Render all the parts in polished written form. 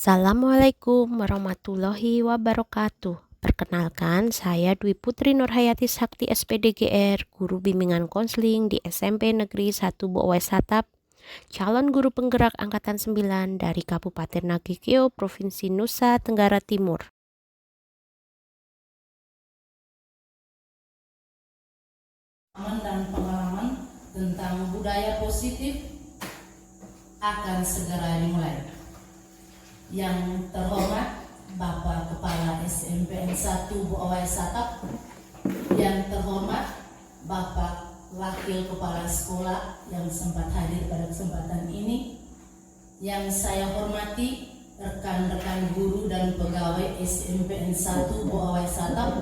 Assalamualaikum warahmatullahi wabarakatuh. Perkenalkan, saya Dwi Putri Nurhayati Sakti SPDGR, Guru Bimbingan Konseling di SMP Negeri 1 Boowai Satap, calon guru penggerak Angkatan 9 dari Kabupaten Nagekeo, Provinsi Nusa Tenggara Timur. Dan pengalaman tentang budaya positif akan segera dimulai. Yang terhormat Bapak Kepala SMPN 1 Boowai Satap, yang terhormat Bapak Wakil Kepala Sekolah yang sempat hadir pada kesempatan ini, yang saya hormati rekan-rekan guru dan pegawai SMPN 1 Boowai Satap,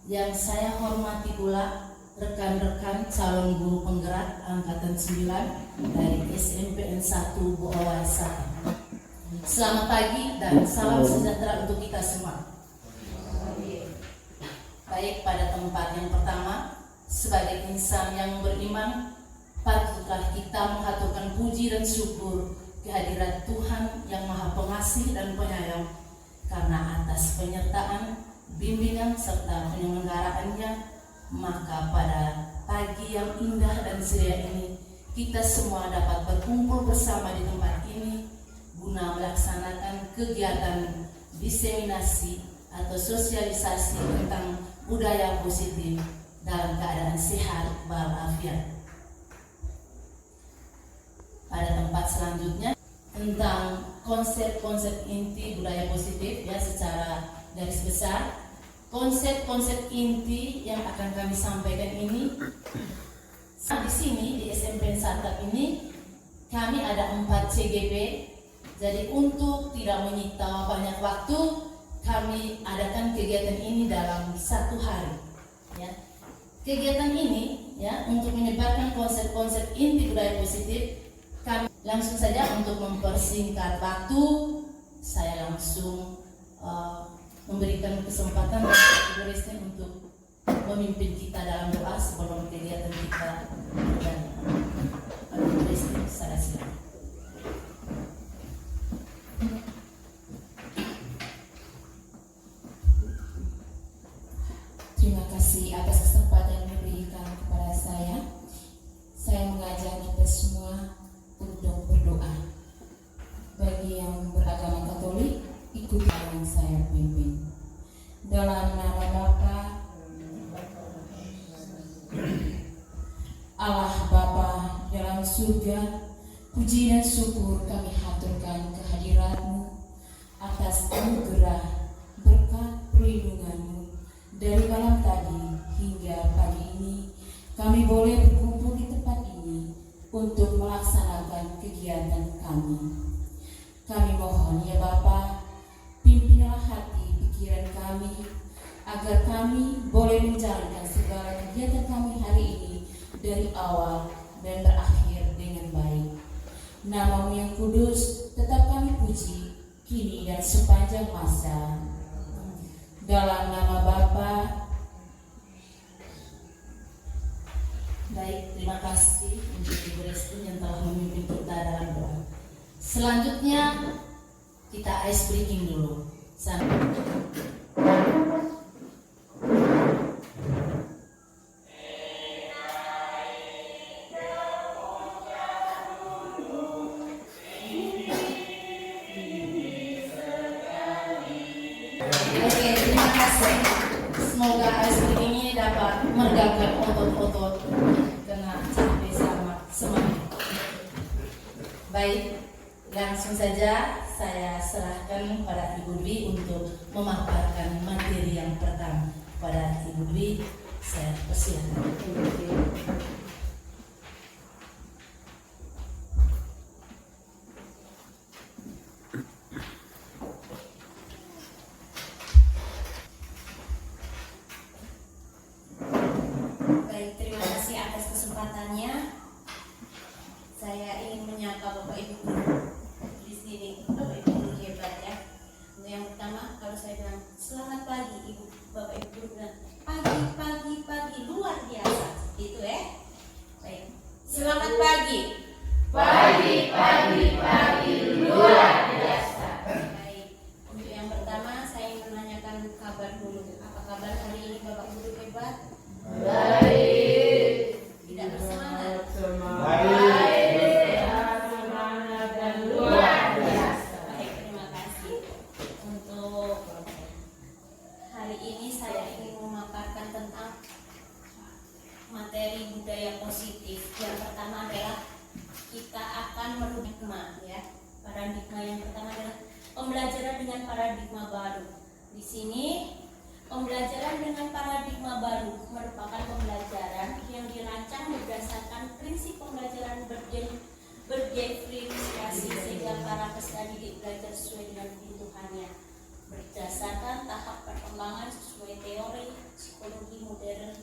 yang saya hormati pula rekan-rekan calon guru penggerak Angkatan 9 dari SMPN 1 Boowai Satap. Selamat pagi dan salam sejahtera untuk kita semua. Baik, pada tempat yang pertama, sebagai insan yang beriman, patutlah kita mengaturkan puji dan syukur kehadirat Tuhan yang Maha Pengasih dan Penyayang, karena atas penyertaan, bimbingan serta penyelenggaraannya, maka pada pagi yang indah dan ceria ini, kita semua dapat berkumpul bersama di tempat ini guna melaksanakan kegiatan diseminasi atau sosialisasi tentang budaya positif dalam keadaan sehat walafiat. Pada tempat selanjutnya tentang konsep-konsep inti budaya positif, ya, secara garis besar konsep-konsep inti yang akan kami sampaikan ini. Di sini di SMP Satap ini kami ada 4 CGP. Jadi untuk tidak menyita banyak waktu, kami adakan kegiatan ini dalam 1 hari. Ya. Kegiatan ini, ya, untuk menyebarkan konsep-konsep inti budaya positif, kami langsung saja untuk mempersingkat waktu, saya langsung memberikan kesempatan Ibu Resti untuk memimpin kita dalam doa sebelum kegiatan kita berjalan. Ibu Resti, saya silakan. Terima kasih atas kesempatan yang diberikan kepada saya. Saya mengajak kita semua untuk berdoa. Bagi yang beragama Katolik, ikuti yang saya pimpin. Dalam nama Bapa, Allah Bapa dalam surga, puji dan syukur kami haturkan kehadirat-Mu atas anugerah berkat perlindungan-Mu. Dari malam tadi hingga pagi ini, kami boleh berkumpul di tempat ini untuk melaksanakan kegiatan kami. Kami mohon, ya Bapa, pimpinlah hati pikiran kami, agar kami boleh menjalankan segala kegiatan kami hari ini dari awal dan berakhir dengan baik. Nama-Mu yang kudus tetap kami puji, kini dan sepanjang masa. Dalam nama Bapa. Baik, terima kasih untuk Ibu Resti yang telah memimpin kita dalam doa. Selanjutnya kita ice breaking dulu. Oke, terima kasih. Semoga ice breaking ini dapat meregangkan otot-otot kena capek sama semangat. Baik, langsung saja saya serahkan pada Ibu Dwi untuk memaparkan materi yang pertama. Pada Ibu Dwi, saya persilakan. Baik, terima kasih atas kesempatannya. Saya ingin menyapa Bapak Ibu guru di sini. Bapak Ibu guru hebat, ya. Untuk yang pertama, kalau saya bilang selamat pagi, Ibu Bapak Ibu guru bilang pagi luar biasa, gitu ya. pembelajaran dengan paradigma baru. Di sini pembelajaran dengan paradigma baru merupakan pembelajaran yang dirancang berdasarkan prinsip pembelajaran berdifferensiasi sehingga para peserta didik belajar sesuai dengan kebutuhannya berdasarkan tahap perkembangan sesuai teori psikologi modern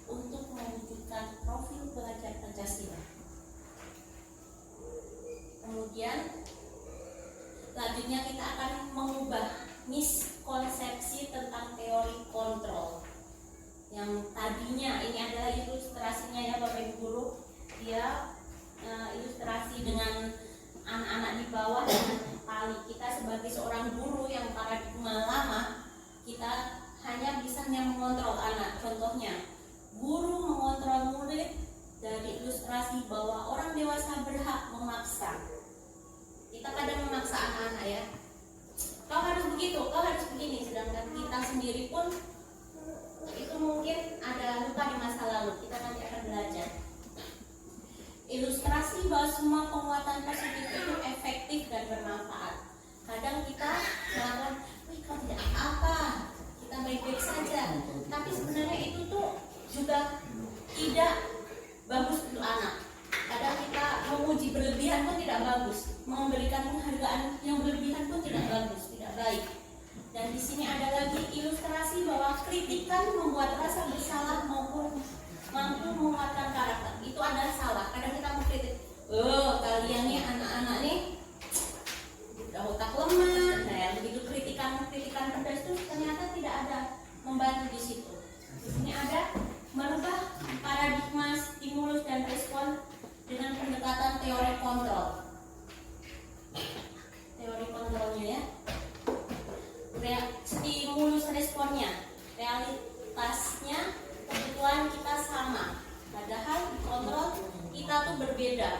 untuk mewujudkan profil belajar Pancasila. Kemudian selanjutnya kita akan mengubah miskonsepsi tentang teori kontrol. Yang tadinya ini adalah ilustrasinya ya Bapak Ibu guru, dia ilustrasi dengan anak-anak di bawah dengan tali. Kita sebagai seorang guru yang paradigma lama, kita hanya bisa mengontrol anak. Contohnya, guru mengontrol murid dari ilustrasi bahwa orang dewasa berhak memaksa. Kita kadang memaksa anak-anak ya, kau harus begitu, kau harus begini, sedangkan kita sendiri pun itu mungkin ada luka di masa lalu. Kita nanti akan belajar ilustrasi bahwa semua penguatan positif itu efektif dan bermanfaat. Kadang kita melakukan, kau tidak apa-apa, kita baik-baik saja, tapi sebenarnya itu tuh juga tidak bagus untuk anak. Kadang kita memuji berlebihan pun tidak bagus, memberikan penghargaan yang berlebihan pun tidak bagus, tidak baik. Dan di sini ada lagi ilustrasi bahwa kritikan membuat rasa bersalah maupun mampu menguatkan karakter. Itu adalah salah. Kadang kita mengkritik, kalian nih anak-anak nih udah otak lemah. Nah, yang begitu kritikan pedas itu ternyata tidak ada membantu di situ. Di sini ada merubah paradigma stimulus dan respon dengan pendekatan teori kontrol. Teori kontrolnya ya. Stimulus responnya, realitasnya kebutuhan kita sama, padahal di kontrol kita tuh berbeda.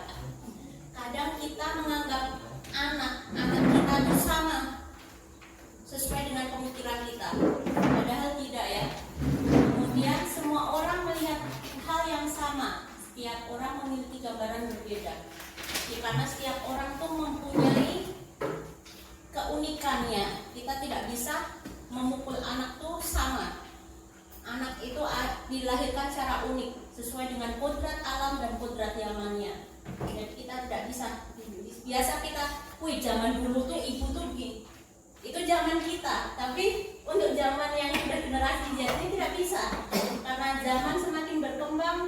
Kadang kita menganggap anak kita itu sama sesuai dengan pemikiran kita, padahal tidak ya. Kemudian semua orang melihat hal yang sama, setiap orang memiliki gambaran berbeda. Karena setiap orang tuh mempunyai keunikannya, kita tidak bisa memukul anak tuh sama. Anak itu dilahirkan secara unik sesuai dengan kodrat alam dan kodrat zamannya. Jadi kita tidak bisa. Biasa kita, zaman dulu tuh ibu tuh begini. Itu zaman kita, tapi untuk zaman yang sudah generasi Z ini tidak bisa. Karena zaman semakin berkembang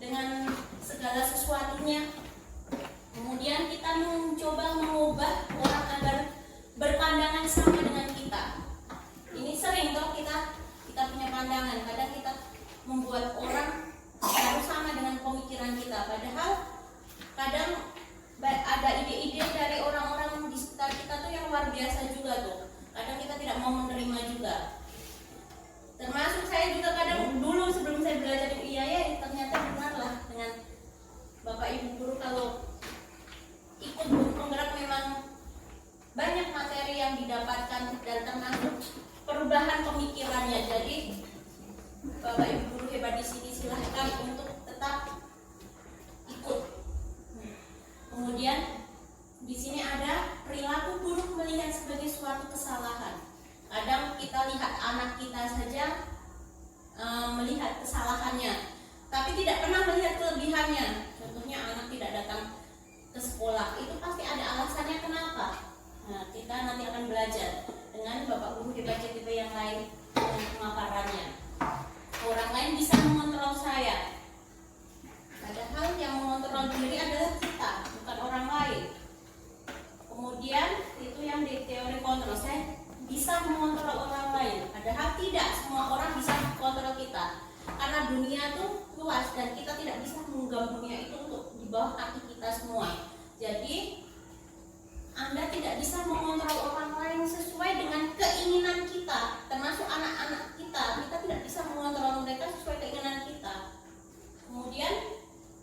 dengan segala sesuatunya. Kemudian kita mencoba mengubah orang agar berpandangan sama dengan kita. Ini sering toh kita punya pandangan, kadang kita membuat orang harus sama dengan pemikiran kita, padahal kadang ada ide-ide dari orang-orang di sekitar kita tuh yang luar biasa juga tuh. Kadang kita tidak mau menerima juga. Termasuk saya juga kadang dulu sebelum saya belajar di IAIA, ternyata benarlah dengan Bapak Ibu guru kalau ikut penggerak memang banyak materi yang didapatkan dan termasuk perubahan pemikirannya. Jadi Bapak Ibu guru hebat di sini silahkan untuk tetap ikut. Kemudian di sini ada perilaku buruk melihat sebagai suatu kesalahan. Kadang kita lihat anak kita saja melihat kesalahannya, tapi tidak pernah melihat kelebihannya. Contohnya anak tidak datang ke sekolah, itu pasti ada alasannya kenapa. Nah, kita nanti akan belajar dengan Bapak Guru hebat CTP yang lain dengan pemaparannya. Orang lain bisa mengontrol saya, padahal yang mengontrol diri adalah kita, bukan orang lain. Kemudian itu yang di teori kontrol, saya bisa mengontrol orang lain, padahal tidak semua orang bisa mengontrol kita. Karena dunia itu luas dan kita tidak bisa menggenggam dunia itu untuk di bawah kaki kita semua. Jadi Anda tidak bisa mengontrol orang lain sesuai dengan keinginan kita, termasuk anak-anak kita. Kita tidak bisa mengontrol mereka sesuai keinginan kita. Kemudian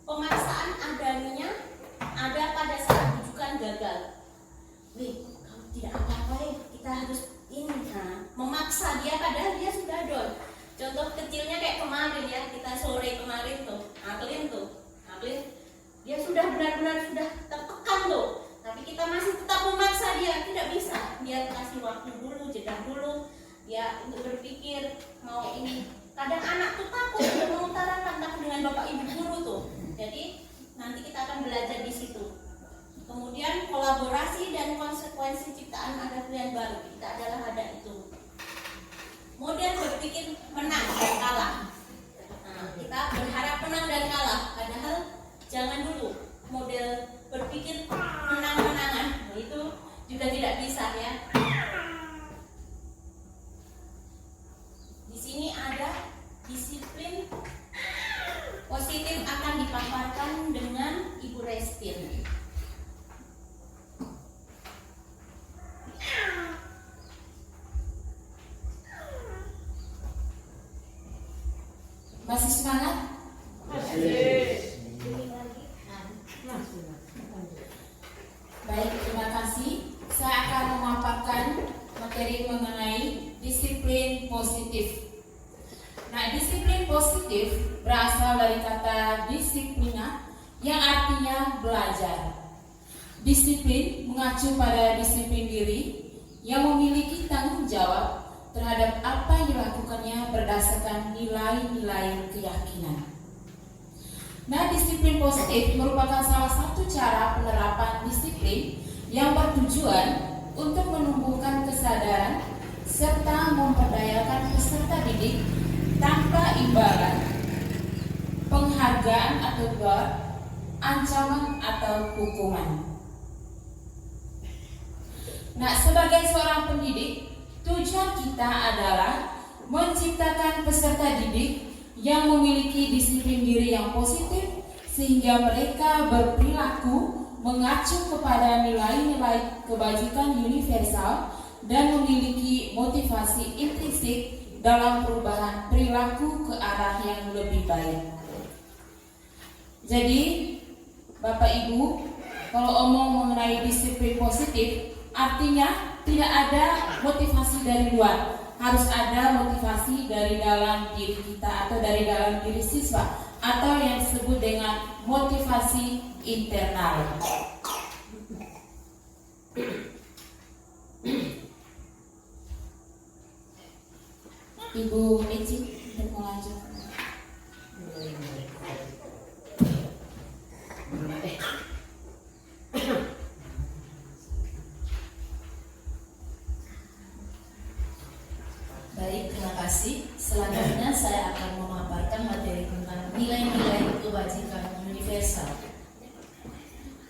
pemaksaan adanya ada pada saat rujukan gagal. Kamu tidak apa-apa ya, kita harus ini. Nah, memaksa dia padahal dia sudah down. Contoh kecilnya kayak kemarin ya, kita sore kemarin tuh, Aklin, dia sudah benar-benar sudah tertekan tuh. Tapi kita masih tetap memaksa dia, tidak bisa. Dia dia untuk berpikir mau ini. Kadang anak tuh takut untuk mengutarakan takut dengan bapak ibu guru tuh. Jadi nanti kita akan belajar di situ. Kemudian kolaborasi dan konsekuensi ciptaan adat pilihan baru. Kita adalah ada itu. Model berpikir menang dan kalah. Nah, kita berharap menang dan kalah. Padahal jangan dulu model berpikir menang-menangan. Itu juga tidak bisa ya. Di sini ada disiplin positif akan dipaparkan dengan Ibu Restin. Masih semangat? Baik, terima kasih. Saya akan memaparkan materi mengenai disiplin positif. Nah, disiplin positif berasal dari kata disiplina yang artinya belajar. Disiplin mengacu pada disiplin diri yang memiliki tanggung jawab terhadap apa yang dilakukannya berdasarkan nilai-nilai keyakinan. Nah, disiplin positif merupakan salah satu cara penerapan disiplin yang bertujuan untuk menumbuhkan kesadaran serta memperdayakan peserta didik tanpa imbalan, penghargaan atau reward, ancaman atau hukuman. Nah, sebagai seorang pendidik, tujuan kita adalah menciptakan peserta didik yang memiliki disiplin diri yang positif sehingga mereka berperilaku mengacu kepada nilai-nilai kebajikan universal dan memiliki motivasi intrinsik dalam perubahan perilaku ke arah yang lebih baik. Jadi, Bapak Ibu, kalau omong mengenai disiplin positif, artinya tidak ada motivasi dari luar. Harus ada motivasi dari dalam diri kita atau dari dalam diri siswa, atau yang disebut dengan motivasi internal. Ibu Eci untuk melanjutkan. Baik, terima kasih. Selanjutnya saya akan memaparkan materi tentang nilai-nilai kebajikan universal.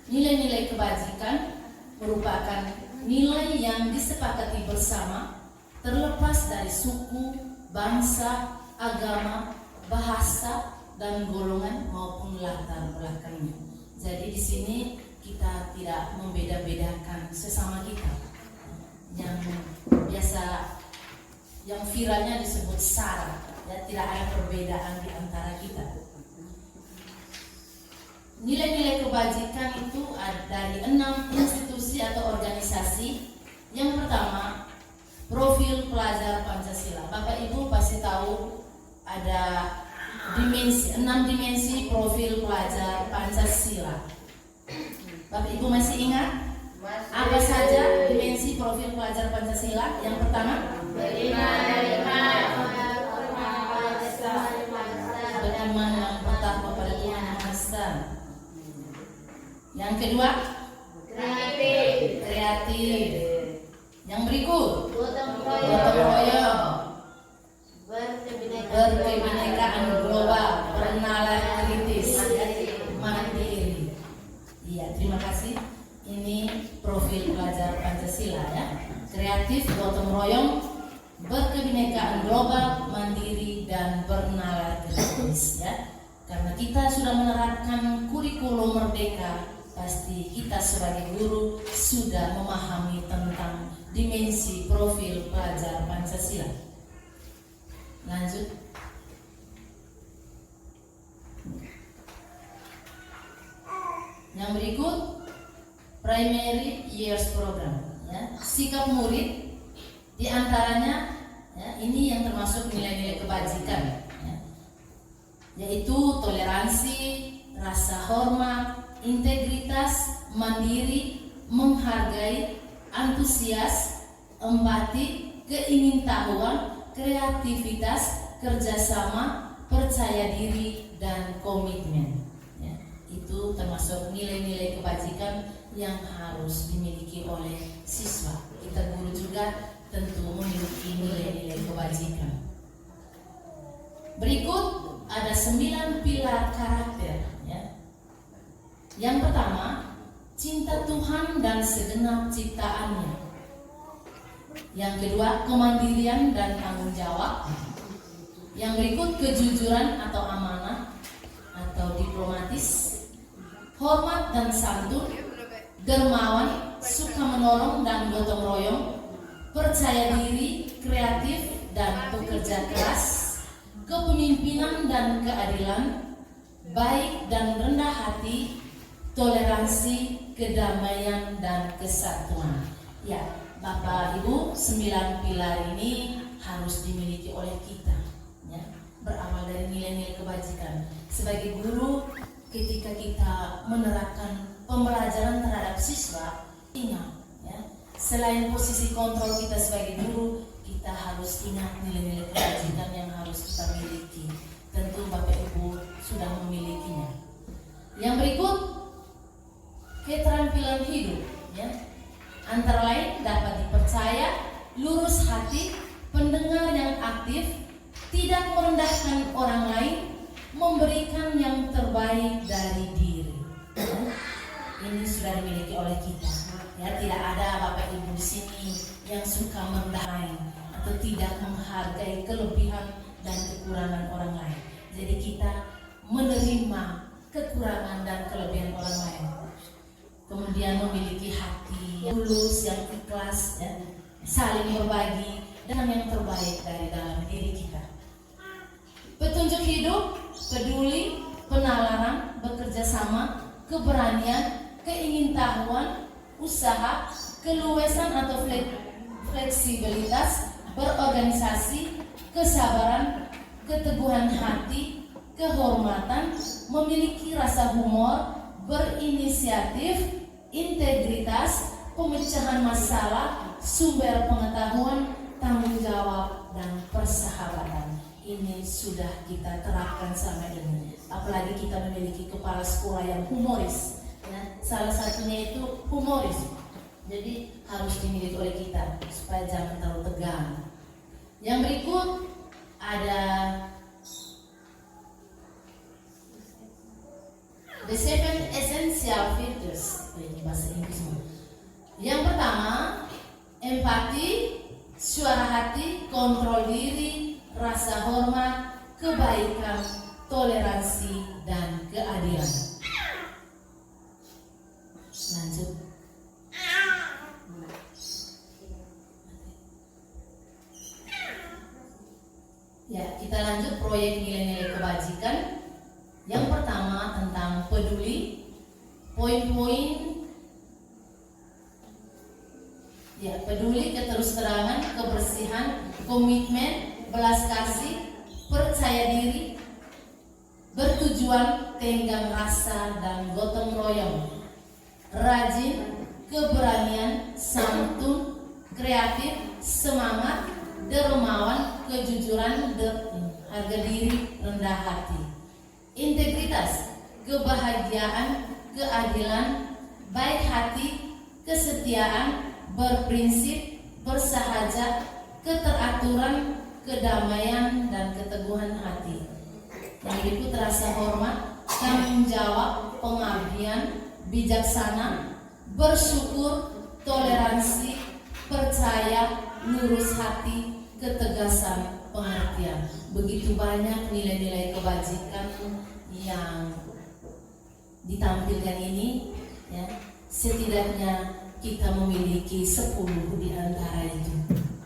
Nilai-nilai kebajikan merupakan nilai yang disepakati bersama terlepas dari suku, bangsa, agama, bahasa, dan golongan maupun latar belakangnya. Jadi di sini kita tidak membeda-bedakan sesama kita. Yang viralnya disebut SARA, ya, tidak ada perbedaan di antara kita. Nilai-nilai kebajikan itu ada dari 6 institusi atau organisasi. Yang pertama, profil pelajar Pancasila. Bapak Ibu pasti tahu ada 6 dimensi profil pelajar Pancasila. Bapak Ibu masih ingat? Apa saja dimensi profil pelajar Pancasila? Yang pertama, beriman dan bertakwa pada Tuhan Yang Maha Esa. Yang kedua, kreatif. Yang berikut, gotong royong, berkebinekaan global, bernalar kritis, mandiri. Iya, terima kasih. Ini profil pelajar Pancasila, ya. Kreatif, gotong royong, berkebinekaan global, mandiri, dan bernalar kritis, ya. Karena kita sudah menerapkan kurikulum merdeka, pasti kita sebagai guru sudah memahami tentang dimensi profil pelajar Pancasila. Lanjut. Yang berikut, primary years program, ya. Sikap murid diantaranya, ya, ini yang termasuk nilai-nilai kebajikan, ya, yaitu toleransi, rasa hormat, integritas, mandiri, menghargai, antusias, empati, keingintahuan, kreativitas, kerjasama, percaya diri, dan komitmen. Ya, itu termasuk nilai-nilai kebajikan yang harus dimiliki oleh siswa. Kita guru juga tentu memiliki nilai-nilai kebajikan. Berikut ada 9 pilar karakter. Ya. Yang pertama, cinta Tuhan dan segenap ciptaannya. Yang kedua, kemandirian dan tanggung jawab. Yang berikut, kejujuran atau amanah atau diplomatis, hormat dan santun, dermawan, suka menolong dan gotong royong, percaya diri, kreatif dan bekerja keras, kepemimpinan dan keadilan, baik dan rendah hati, toleransi, kedamaian dan kesatuan. Ya, Bapak Ibu, 9 pilar ini harus dimiliki oleh kita, ya, berawal dari nilai-nilai kebajikan. Sebagai guru, ketika kita menerapkan pembelajaran terhadap siswa, ingat, ya, selain posisi kontrol kita sebagai guru, kita harus ingat nilai-nilai kebajikan yang harus kita miliki. Tentu Bapak Ibu sudah memilikinya. Yang berikut, keterampilan hidup, ya. Antara lain dapat dipercaya, lurus hati, pendengar yang aktif, tidak merendahkan orang lain, memberikan yang terbaik dari diri. Ya, ini sudah dimiliki oleh kita. Ya, tidak ada Bapak Ibu di sini yang suka merendahkan atau tidak menghargai kelebihan dan kekurangan orang lain. Jadi kita menerima kekurangan dan kelebihan orang lain. Kemudian memiliki hati yang tulus, yang ikhlas, ya, saling berbagi dengan yang terbaik dari dalam diri kita. Petunjuk hidup, peduli, penalaran, bekerja sama, keberanian, keingintahuan, usaha, keluasan atau fleksibilitas, berorganisasi, kesabaran, keteguhan hati, kehormatan, memiliki rasa humor, berinisiatif, integritas, pemecahan masalah, sumber pengetahuan, tanggung jawab, dan persahabatan. Ini sudah kita terapkan selama ini. Apalagi kita memiliki kepala sekolah yang humoris, ya, salah satunya itu humoris. Jadi harus dimiliki oleh kita supaya jangan terlalu tegang. Yang berikut ada the 7 essential virtues. Ini bahasa Inggris. Yang pertama, empati, suara hati, kontrol diri, rasa hormat, kebaikan, toleransi, dan keadilan. Lanjut. Ya, kita lanjut proyek nilai-nilai kebajikan. Yang pertama tentang peduli, poin-poin, ya, peduli, keterus-terangan, kebersihan, komitmen, belas kasih, percaya diri, bertujuan, tenggang rasa, dan gotong royong, rajin, keberanian, santun, kreatif, semangat, dermawan, kejujuran, harga diri, rendah hati. Integritas, kebahagiaan, keadilan, baik hati, kesetiaan, berprinsip, bersahaja, keteraturan, kedamaian, dan keteguhan hati. Yang berikut rasa hormat, tanggung jawab, pengabdian, bijaksana, bersyukur, toleransi, percaya, lurus hati, ketegasan, pengertian. Begitu banyak nilai-nilai kebajikan yang ditampilkan ini, ya, setidaknya kita memiliki 10 di antara itu,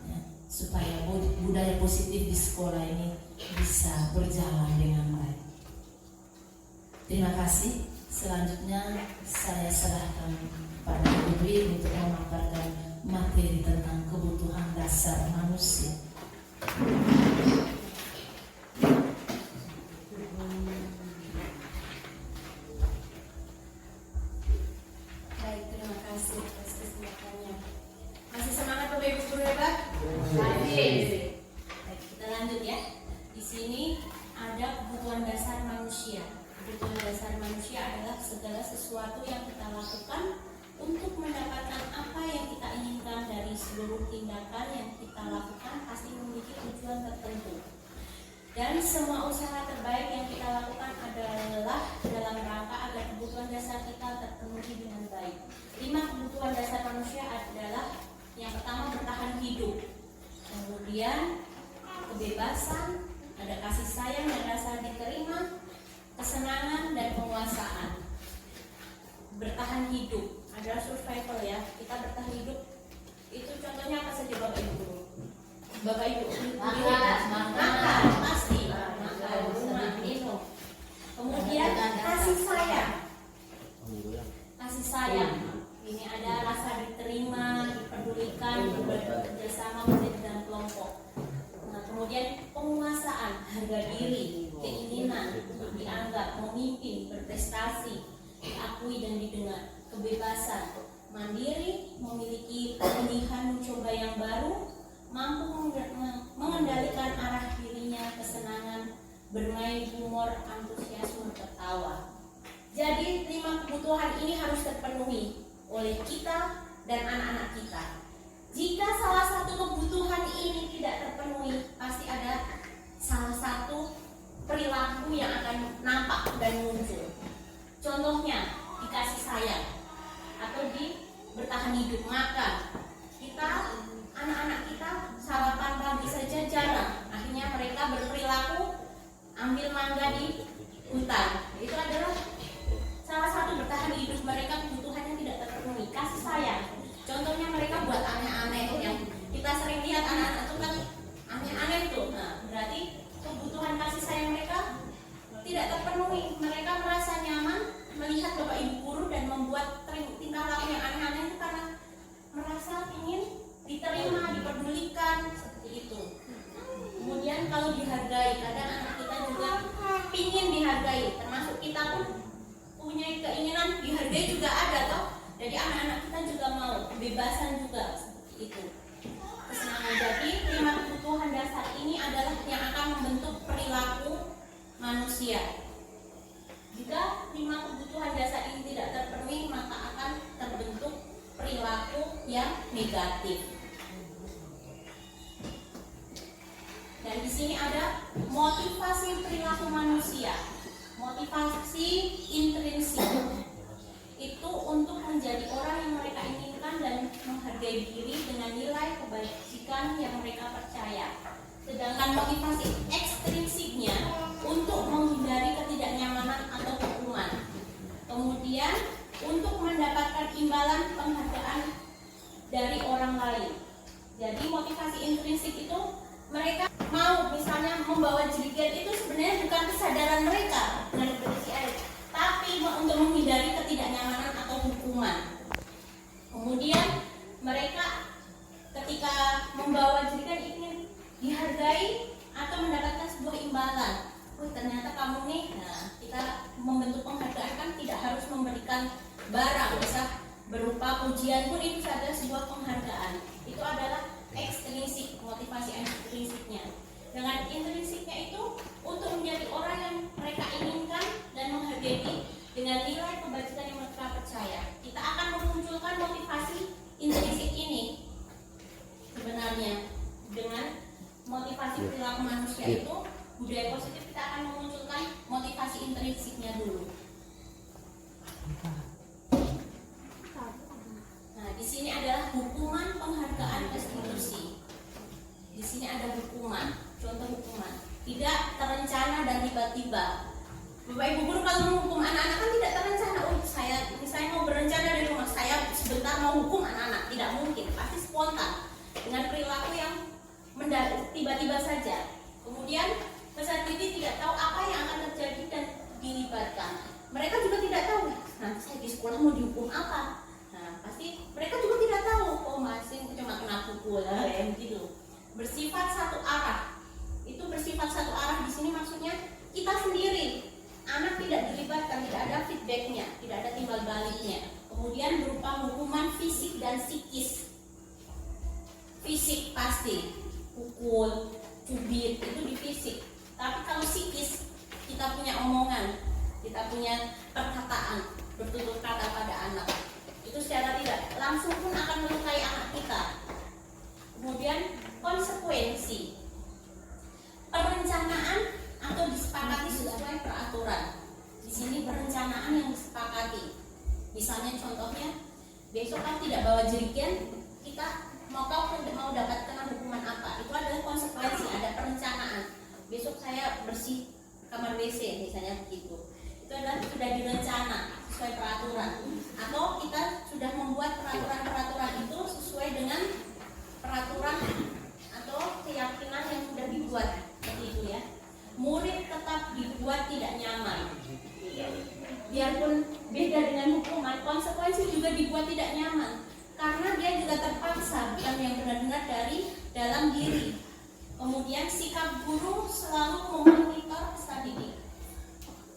ya, supaya budaya positif di sekolah ini bisa berjalan dengan baik. Terima kasih. Selanjutnya saya serahkan pada Ibu Dwi untuk memaparkan materi tentang kebutuhan dasar manusia. Baik, terima kasih atas kesempatannya. Masih semangat Bapak Ibu guru hebat? Baik, kita lanjut ya. Di sini ada kebutuhan dasar manusia. Kebutuhan dasar manusia adalah segala sesuatu yang kita lakukan untuk mendapatkan apa yang kita inginkan. Dari seluruh tindakan yang kita lakukan pasti memiliki tujuan tertentu. Dan semua usaha terbaik yang kita lakukan adalah dalam rangka agar kebutuhan dasar kita terpenuhi dengan baik. 5 kebutuhan dasar manusia adalah yang pertama bertahan hidup, kemudian kebebasan, ada kasih sayang dan rasa diterima, kesenangan dan penguasaan. Bertahan hidup adalah survival ya, kita bertahan hidup itu contohnya apa saja Bapak Ibu? Bapak Ibu makan pasti, makan, rumah, minum. Kemudian kasih sayang. Kasih sayang. Ini ada rasa diterima, diperdulikan, bekerja sama menjadi dalam kelompok. Nah, kemudian penguasaan, harga diri, keinginan untuk dianggap, memimpin, berprestasi, diakui dan didengar. Kebebasan, mandiri, memiliki pilihan mencoba yang baru, mampu mengendalikan arah dirinya, kesenangan, bermain humor, antusiasme, tertawa. Jadi 5 kebutuhan ini harus terpenuhi oleh kita dan anak-anak kita. Jika salah satu kebutuhan ini tidak terpenuhi, pasti ada salah satu perilaku yang akan nampak dan muncul. Contohnya dikasih sayang atau di bertahan hidup. Maka kita, anak-anak kita sarapan pagi saja jarang. Akhirnya mereka berperilaku ambil mangga di hutan. Itu adalah salah satu bertahan hidup mereka, kebutuhannya tidak terpenuhi. Kasih sayang, contohnya mereka buat aneh-aneh yang kita sering lihat anak-anak itu kan aneh-aneh tuh. Nah, berarti kebutuhan kasih sayang mereka tidak terpenuhi. Mereka merasa nyaman melihat Bapak Ibu guru dan membuat tingkah laku yang aneh-aneh itu karena merasa ingin diterima, diperdulikan, seperti itu. Kemudian kalau dihargai, kadang anak kita juga ingin dihargai, termasuk kita pun punya keinginan dihargai juga ada toh. Jadi anak-anak kita juga mau kebebasan juga, seperti itu. Kesenangan. Jadi 5 kebutuhan dasar ini adalah yang akan membentuk perilaku manusia. Jika 5 kebutuhan dasar ini tidak terpenuhi, maka akan terbentuk perilaku yang negatif. Dan di sini ada motivasi perilaku manusia. Motivasi intrinsik itu untuk menjadi orang yang mereka inginkan dan menghargai diri dengan nilai kebajikan yang mereka percaya. Sedangkan motivasi ekstrinsiknya untuk menghindari ketidaknyamanan atau hukuman. Kemudian untuk mendapatkan imbalan penghargaan dari orang lain. Jadi motivasi intrinsik itu mereka mau misalnya membawa jerigen itu sebenarnya bukan kesadaran mereka dengan berisi air, tapi untuk menghindari ketidaknyamanan atau hukuman. Kemudian mereka ketika membawa jerigen ingin dihargai atau mendapatkan sebuah imbalan. Ternyata kamu nih, nah kita membentuk penghargaan kan tidak harus memberikan barang, bisa berupa pujian pun itu adalah sebuah penghargaan. Itu adalah ekstrinsik, motivasi ekstrinsiknya. Dengan intrinsiknya itu untuk menjadi orang yang mereka inginkan dan menghargai dengan nilai kebajikan yang mereka percaya. Kita akan memunculkan motivasi intrinsik ini. Sebenarnya dengan motivasi perilaku manusia itu, budaya positif, kita akan memunculkan motivasi intrinsiknya dulu. Nah, di sini adalah hukuman penghargaan restitusi. Di sini ada hukuman, contoh hukuman. Tidak terencana dan tiba-tiba. Bapak Ibu guru kalau menghukum anak-anak kan tidak terencana. Oh, saya misalnya mau berencana dari rumah saya sebentar mau hukum anak-anak, tidak mungkin. Pasti spontan dengan perilaku yang tiba-tiba saja. Kemudian peserta didik tidak tahu apa yang akan terjadi dan dilibatkan. Mereka juga tidak tahu. Nanti saya di sekolah mau dihukum apa? Nah, pasti mereka juga tidak tahu. Oh, masih cuma kena pukul ya, gitu. Bersifat satu arah. Itu bersifat satu arah di sini maksudnya kita sendiri. Anak tidak dilibatkan, tidak ada feedbacknya, tidak ada timbal baliknya. Kemudian berupa hukuman fisik dan psikis. fisik pasti, pukul, cubit itu di fisik. Tapi kalau psikis, kita punya omongan, kita punya perkataan, bertutur kata pada anak, itu secara tidak langsung pun akan melukai anak kita. Kemudian konsekuensi, perencanaan atau disepakati sesuai peraturan. Di sini perencanaan yang disepakati. Misalnya contohnya, besok kau tidak bawa jerigen, kita mau dapat kena hukuman apa? Itu adalah konsekuensi, ada perencanaan. Besok saya bersih kamar WC misalnya begitu. Itu adalah sudah direncana sesuai peraturan. Atau kita sudah membuat peraturan-peraturan itu sesuai dengan peraturan atau keyakinan yang sudah dibuat, seperti itu ya. Murid tetap dibuat tidak nyaman. Biarpun beda dengan hukuman, konsekuensi juga dibuat tidak nyaman. Karena dia juga terpaksa, bukan yang benar-benar dari dalam diri. Kemudian sikap guru selalu memonitor peserta didik.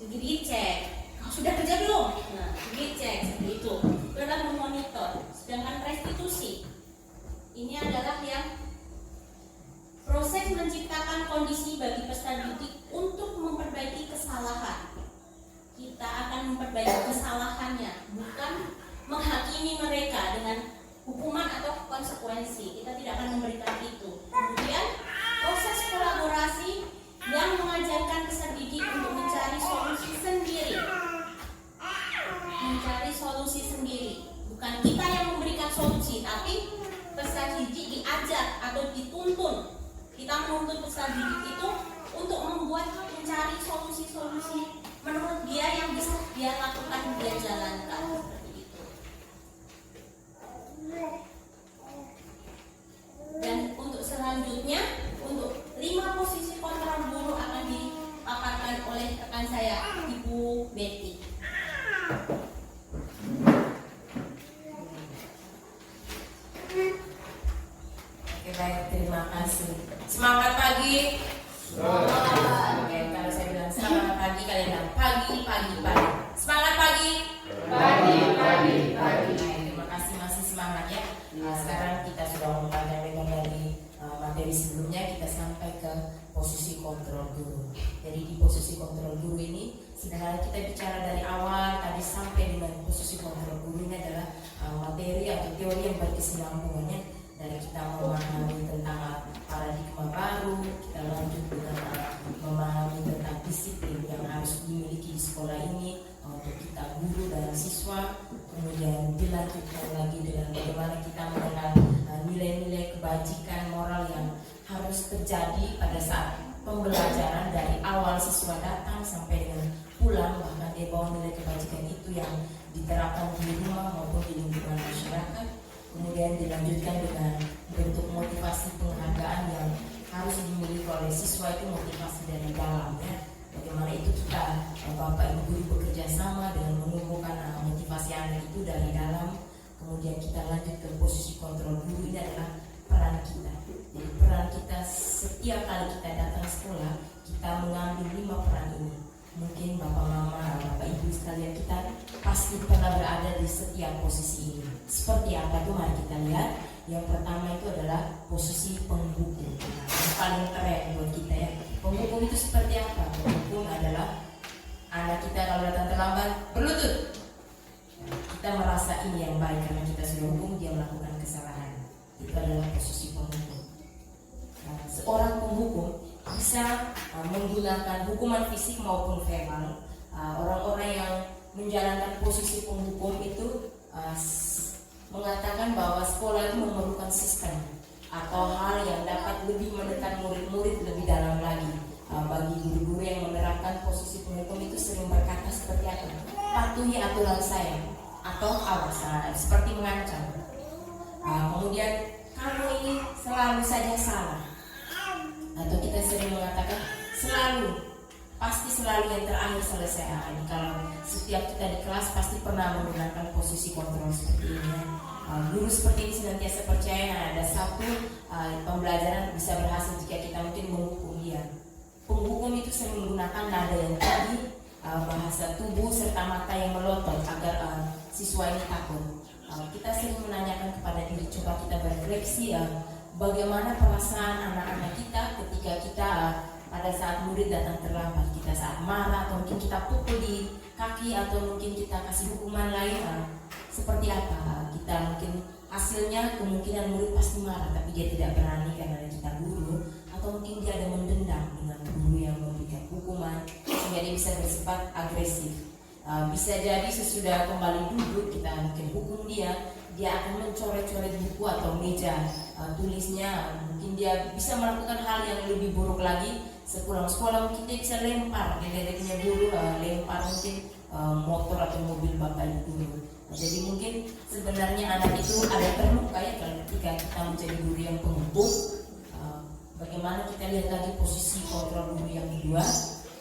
Jadi dicek, sudah kerja belum? Nah, dicek seperti itu. Itu adalah memonitor. Sedangkan restitusi, ini adalah yang proses menciptakan kondisi bagi peserta didik untuk memperbaiki kesalahan. Kita akan memperbaiki kesalahannya, bukan menghakimi mereka dengan hukuman atau konsekuensi. Kita tidak akan memberikan itu. Kemudian proses kolaborasi yang mengajarkan peserta didik untuk mencari solusi sendiri. Mencari solusi sendiri. Bukan kita yang memberikan solusi, tapi peserta didik diajar atau dituntun. Kita menuntut peserta didik itu untuk mencari solusi-solusi menurut dia yang bisa dia lakukan, dia jalankan, seperti itu. Dan untuk selanjutnya, untuk 5 posisi kontrol guru akan dipaparkan oleh rekan saya, Ibu Betty. Oke, baik, terima kasih. Semangat pagi. Oke, kalau saya bilang semangat pagi, kalian bilang pagi. Semangat pagi. Pagi. Terima kasih, masih semangat ya. Sekarang kita sudah memperhatikan dari materi sebelumnya, kita sampai ke posisi kontrol guru. Jadi di posisi kontrol guru ini sebenarnya kita bicara dari awal tadi sampai dengan posisi kontrol guru ini adalah materi atau teori yang berkesinambungannya. Dari kita memahami tentang paradigma baru, kita lanjut dengan memahami tentang disiplin yang harus dimiliki di sekolah ini untuk kita guru dan siswa. Kemudian dilanjutkan lagi dengan bagaimana kita mengenal nilai-nilai kebajikan moral yang harus terjadi pada saat pembelajaran dari awal siswa datang sampai dengan pulang, bahkan dia bawa nilai kebajikan itu yang diterapkan di rumah maupun di lingkungan masyarakat. Kemudian dilanjutkan dengan bentuk motivasi penghargaan yang harus dimiliki oleh siswa, itu motivasi dari dalam ya. Bagaimana itu kita Bapak Ibu guru bekerja sama dengan menumbuhkan motivasi anak itu dari dalam. Kemudian kita lanjut ke posisi kontrol guru, ini adalah peran kita. Jadi peran kita setiap kali kita datang sekolah, kita mengambil 5 peran ini. Mungkin Bapak Mama, Bapak Ibu sekalian, kita pasti pernah berada di setiap posisi ini. Seperti apa tuh, mari kita lihat. Yang pertama itu adalah posisi penghukum. Yang paling keren buat kita ya. Penghukum itu seperti apa? Penghukum adalah anak kita kalau datang terlambat berlutut. Kita merasa ini yang baik karena kita sudah hukum, dia melakukan kesalahan. Itu adalah posisi penghukum. Nah, seorang penghukum bisa menggunakan hukuman fisik maupun verbal. Orang-orang yang menjalankan posisi penghukum itu mengatakan bahwa sekolah itu memerlukan sistem atau hal yang dapat lebih menekan murid-murid lebih dalam lagi. Bagi guru-guru yang menerapkan posisi penghukum itu sering berkata seperti apa? Patuhi aturan saya atau awas, seperti mengancam. Kemudian kamu ini selalu saja salah. Atau kita sering mengatakan pasti selalu yang terakhir selesai. Jadi kalau setiap kita di kelas pasti pernah menggunakan posisi kontrol seperti ini. Guru seperti ini senantiasa percaya ada satu pembelajaran bisa berhasil jika kita mungkin menghukum dia. Penghukum itu sering menggunakan nada yang tinggi, bahasa tubuh serta mata yang melotot agar siswa ini takut. Kita sering menanyakan kepada diri, coba kita berefleksi bagaimana perasaan anak-anak kita ketika kita pada saat murid datang terlambat, kita saat marah atau mungkin kita pukul di kaki atau mungkin kita kasih hukuman lain, seperti apa kita mungkin hasilnya kemungkinan murid pasti marah tapi dia tidak berani karena kita guru, atau mungkin dia ada mendendam dengan guru yang memberikan hukuman sehingga dia bisa bersifat agresif. Bisa jadi sesudah kembali duduk kita mungkin hukum dia akan mencoret-coret buku atau meja tulisnya, mungkin dia bisa melakukan hal yang lebih buruk lagi. Sepulang sekolah mungkin dia bisa lempar, dia punya guru lempar mungkin motor atau mobil bapak ibu guru. Jadi mungkin sebenarnya anak itu ada terluka ya ketika kita menjadi guru yang penghukum. Bagaimana kita lihat lagi posisi kontrol guru yang kedua,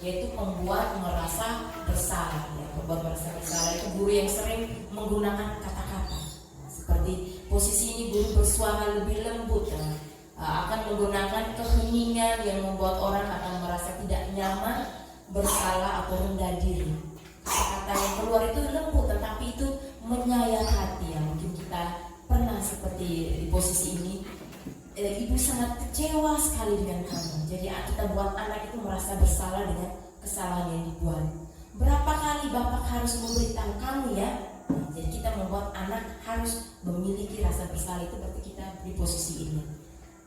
yaitu membuat merasa bersalah. Ya, membuat merasa bersalah itu guru yang sering menggunakan kata-kata. Seperti posisi ini guru bersuara lebih lembut, akan menggunakan keheningan yang membuat orang akan merasa tidak nyaman, bersalah atau rendah diri. Kata-kata yang keluar itu lembut, tetapi itu menyayat hati. Ya, mungkin kita pernah seperti di posisi ini. Ibu sangat kecewa sekali dengan kamu. Jadi kita buat anak itu merasa bersalah dengan kesalahan yang dibuat. Berapa kali bapak harus memberitahu kamu ya? Jadi kita membuat anak harus memiliki rasa bersalah, itu berarti kita di posisi ini.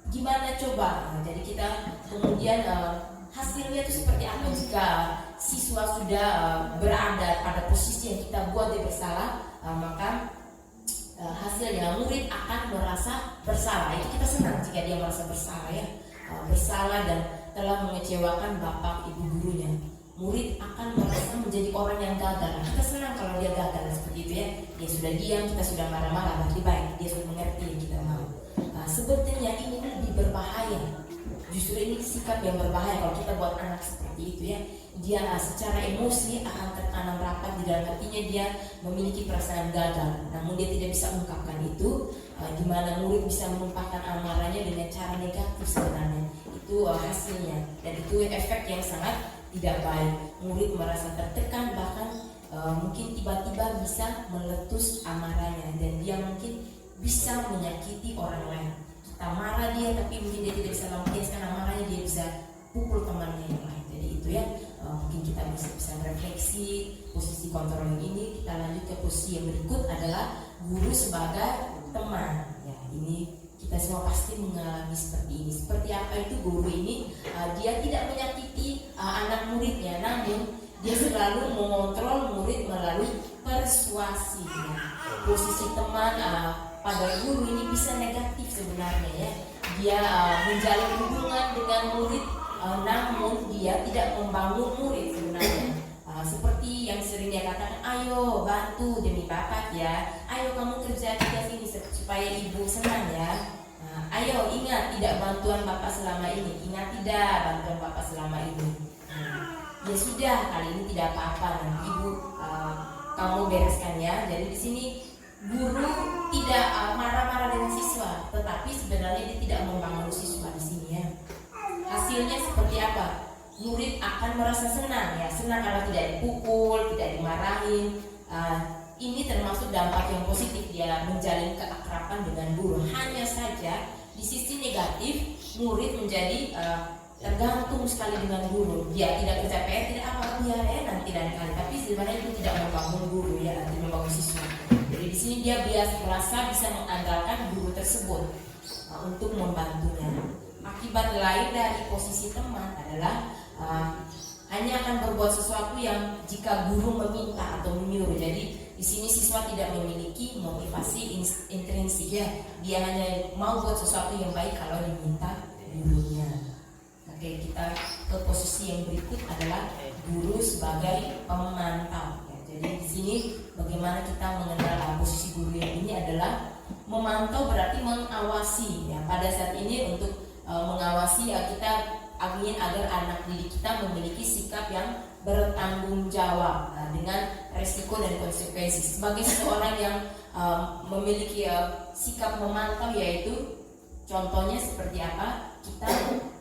Gimana coba? Jadi kita kemudian hasilnya itu seperti apa jika siswa sudah berada pada posisi yang kita buat dia bersalah, maka hasilnya murid akan merasa bersalah. Itu kita senang jika dia merasa bersalah ya, bersalah dan telah mengecewakan bapak ibu gurunya. Murid akan merasa menjadi orang yang gagal. Kita senang kalau dia gagal seperti itu ya. Dia sudah diam, kita sudah marah-marah, berarti baik, dia sudah mengerti yang kita mau. Sebetulnya ini lebih berbahaya. Justru ini sikap yang berbahaya kalau kita buat anak seperti itu ya. Dia secara emosi akan tertanam rapat di dalam hatinya, dia memiliki perasaan gagal. Namun dia tidak bisa ungkapkan itu. Gimana murid bisa menumpahkan amarahnya dengan cara negatif sebenarnya. Itu hasilnya, dan itu efek yang sangat tidak baik. Murid merasa tertekan, bahkan mungkin tiba-tiba bisa meletus amarahnya, dan dia mungkin bisa menyakiti orang lain. Kita marah dia, tapi mungkin dia tidak bisa melampiaskan amarahnya, dia bisa pukul temannya yang lain. Jadi itu ya, mungkin kita bisa refleksi posisi kontrol ini. Kita lanjut ke posisi yang berikut adalah guru sebagai teman. Ya, ini kita semua pasti mengalami seperti ini. Seperti apa itu guru ini? Dia tidak menyakiti anak muridnya, namun dia selalu mengontrol murid melalui persuasi. Posisi teman pada guru ini bisa negatif sebenarnya ya. Dia menjalin hubungan dengan murid, namun dia tidak membangun murid sebenarnya. Seperti yang sering dia katakan, ayo bantu demi bapak ya, ayo kamu kerja tugas ini supaya ibu senang ya. Ayo ingat tidak bantuan bapak selama ini, ingat tidak bantuan bapak selama ini. Ya sudah, kali ini tidak apa-apa, nanti ibu kamu bereskan ya. Jadi di sini guru tidak marah-marah dengan siswa, tetapi sebenarnya dia tidak membangun siswa di sini ya. Hasilnya seperti apa? Murid akan merasa senang ya, senang kalau tidak dipukul, tidak dimarahin. Ini termasuk dampak yang positif, dia menjalin keakraban dengan guru. Hanya saja di sisi negatif, murid menjadi tergantung sekali dengan guru. Dia tidak kerja PR, tidak apa biar nanti dan kali. Tapi sebenarnya itu tidak membangun guru ya, nanti membangun siswa. Jadi di sini dia biasa merasa bisa mengandalkan guru tersebut untuk membantunya. Akibat lain dari posisi teman adalah hanya akan berbuat sesuatu yang jika guru meminta atau menyuruh. Jadi di sini siswa tidak memiliki motivasi intrinsik ya. Dia hanya mau buat sesuatu yang baik kalau diminta gurunya. Oke, kita ke posisi yang berikut adalah guru sebagai pemantau. Ya, jadi di sini bagaimana kita mengenal posisi guru yang ini adalah memantau, berarti mengawasi. Ya, pada saat ini untuk mengawasi ya, kita ingin agar anak didik kita memiliki sikap yang bertanggung jawab dengan resiko dan konsekuensi. Sebagai seorang yang memiliki sikap memantau, yaitu contohnya seperti apa? Kita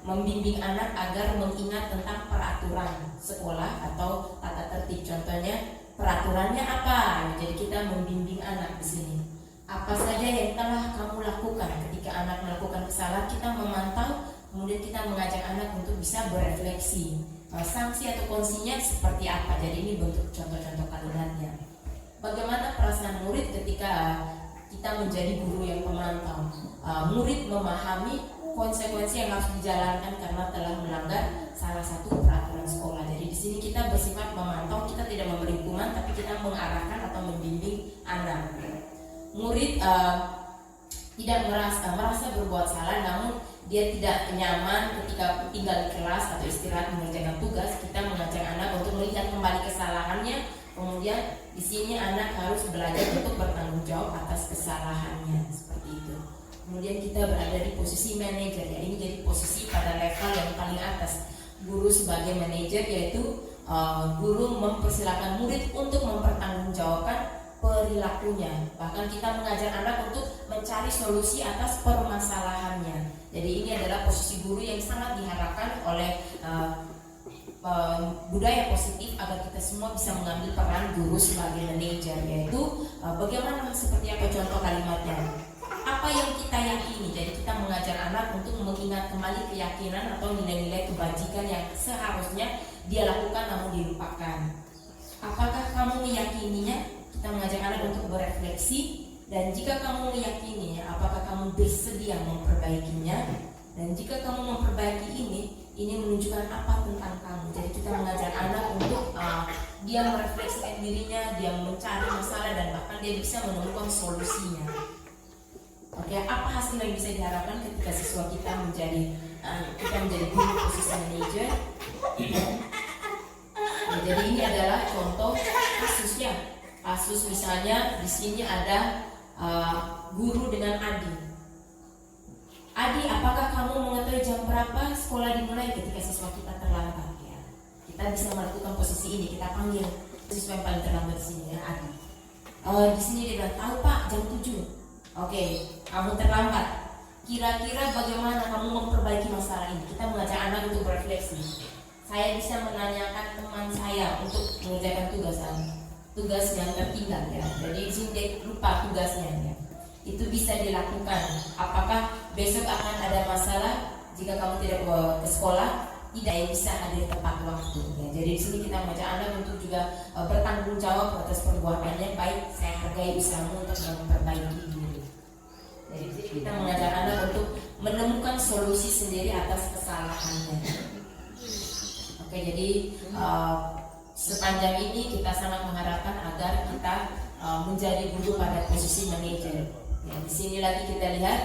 membimbing anak agar mengingat tentang peraturan sekolah atau tata tertib. Contohnya peraturannya apa? Jadi kita membimbing anak di sini Apa saja yang telah kamu lakukan ketika anak melakukan kesalahan? Kita memantau, kemudian kita mengajak anak untuk bisa berefleksi. Sanksi atau kondisinya seperti apa? Jadi ini bentuk contoh-contoh kalimatnya. Bagaimana perasaan murid ketika kita menjadi guru yang memantau? Murid memahami konsekuensi yang harus dijalankan karena telah melanggar salah satu peraturan sekolah. Jadi di sini kita bersifat memantau, kita tidak memberi hukuman, tapi kita mengarahkan atau membimbing anak. Murid tidak merasa berbuat salah, namun dia tidak nyaman ketika tinggal di kelas atau istirahat mengerjakan tugas. Kita mengajak anak untuk melihat kembali kesalahannya. Kemudian di sini anak harus belajar untuk bertanggung jawab atas kesalahannya, seperti itu. Kemudian kita berada di posisi manajer, ya ini jadi posisi pada level yang paling atas. Guru sebagai manajer, yaitu guru mempersilakan murid untuk mempertanggungjawabkan perilakunya. Bahkan kita mengajar anak untuk mencari solusi atas permasalahannya. Jadi ini adalah posisi guru yang sangat diharapkan oleh budaya positif agar kita semua bisa mengambil peran guru sebagai manajer, yaitu bagaimana, seperti apa contoh kalimatnya. Apa yang kita yakini, jadi kita mengajar anak untuk mengingat kembali keyakinan atau nilai-nilai kebajikan yang seharusnya dia lakukan namun dilupakan. Apakah kamu meyakininya? Kita mengajak anak untuk berefleksi, dan jika kamu meyakininya, apakah kamu bersedia memperbaikinya? Dan jika kamu memperbaiki ini menunjukkan apa tentang kamu. Jadi kita mengajar anak untuk dia merefleksikan dirinya, dia mencari masalah, dan bahkan dia bisa menemukan solusinya. Oke, apa hasil yang bisa diharapkan ketika siswa kita menjadi guru posisi manajer? Nah, jadi ini adalah contoh kasusnya. Kasus misalnya di sini ada guru dengan Adi. Adi, apakah kamu mengetahui jam berapa sekolah dimulai? Ketika siswa kita terlambat, ya. Kita bisa melakukan posisi ini. Kita panggil siswa yang paling terlambat di sini, ya, Adi. Di sini dia bilang, tahu Pak, jam 7. Oke, kamu terlambat. Kira-kira bagaimana kamu memperbaiki masalah ini? Kita mengajak anak untuk berefleksi. Saya bisa menanyakan teman saya untuk mengerjakan tugas yang tertinggal, ya. Jadi di sini dia lupa tugasnya, ya. Itu bisa dilakukan. Apakah besok akan ada masalah jika kamu tidak ke sekolah? Tidak, yang bisa hadir tepat waktu, ya. Jadi di sini kita mengajak anak untuk juga bertanggung jawab atas perbuatannya. Baik, saya hargai usahamu untuk memperbaiki diri. Jadi di sini kita mengajak anak untuk menemukan solusi sendiri atas kesalahannya. Oke, jadi sepanjang ini kita sangat mengharapkan agar kita menjadi guru pada posisi manajer. Ya, di sini lagi kita lihat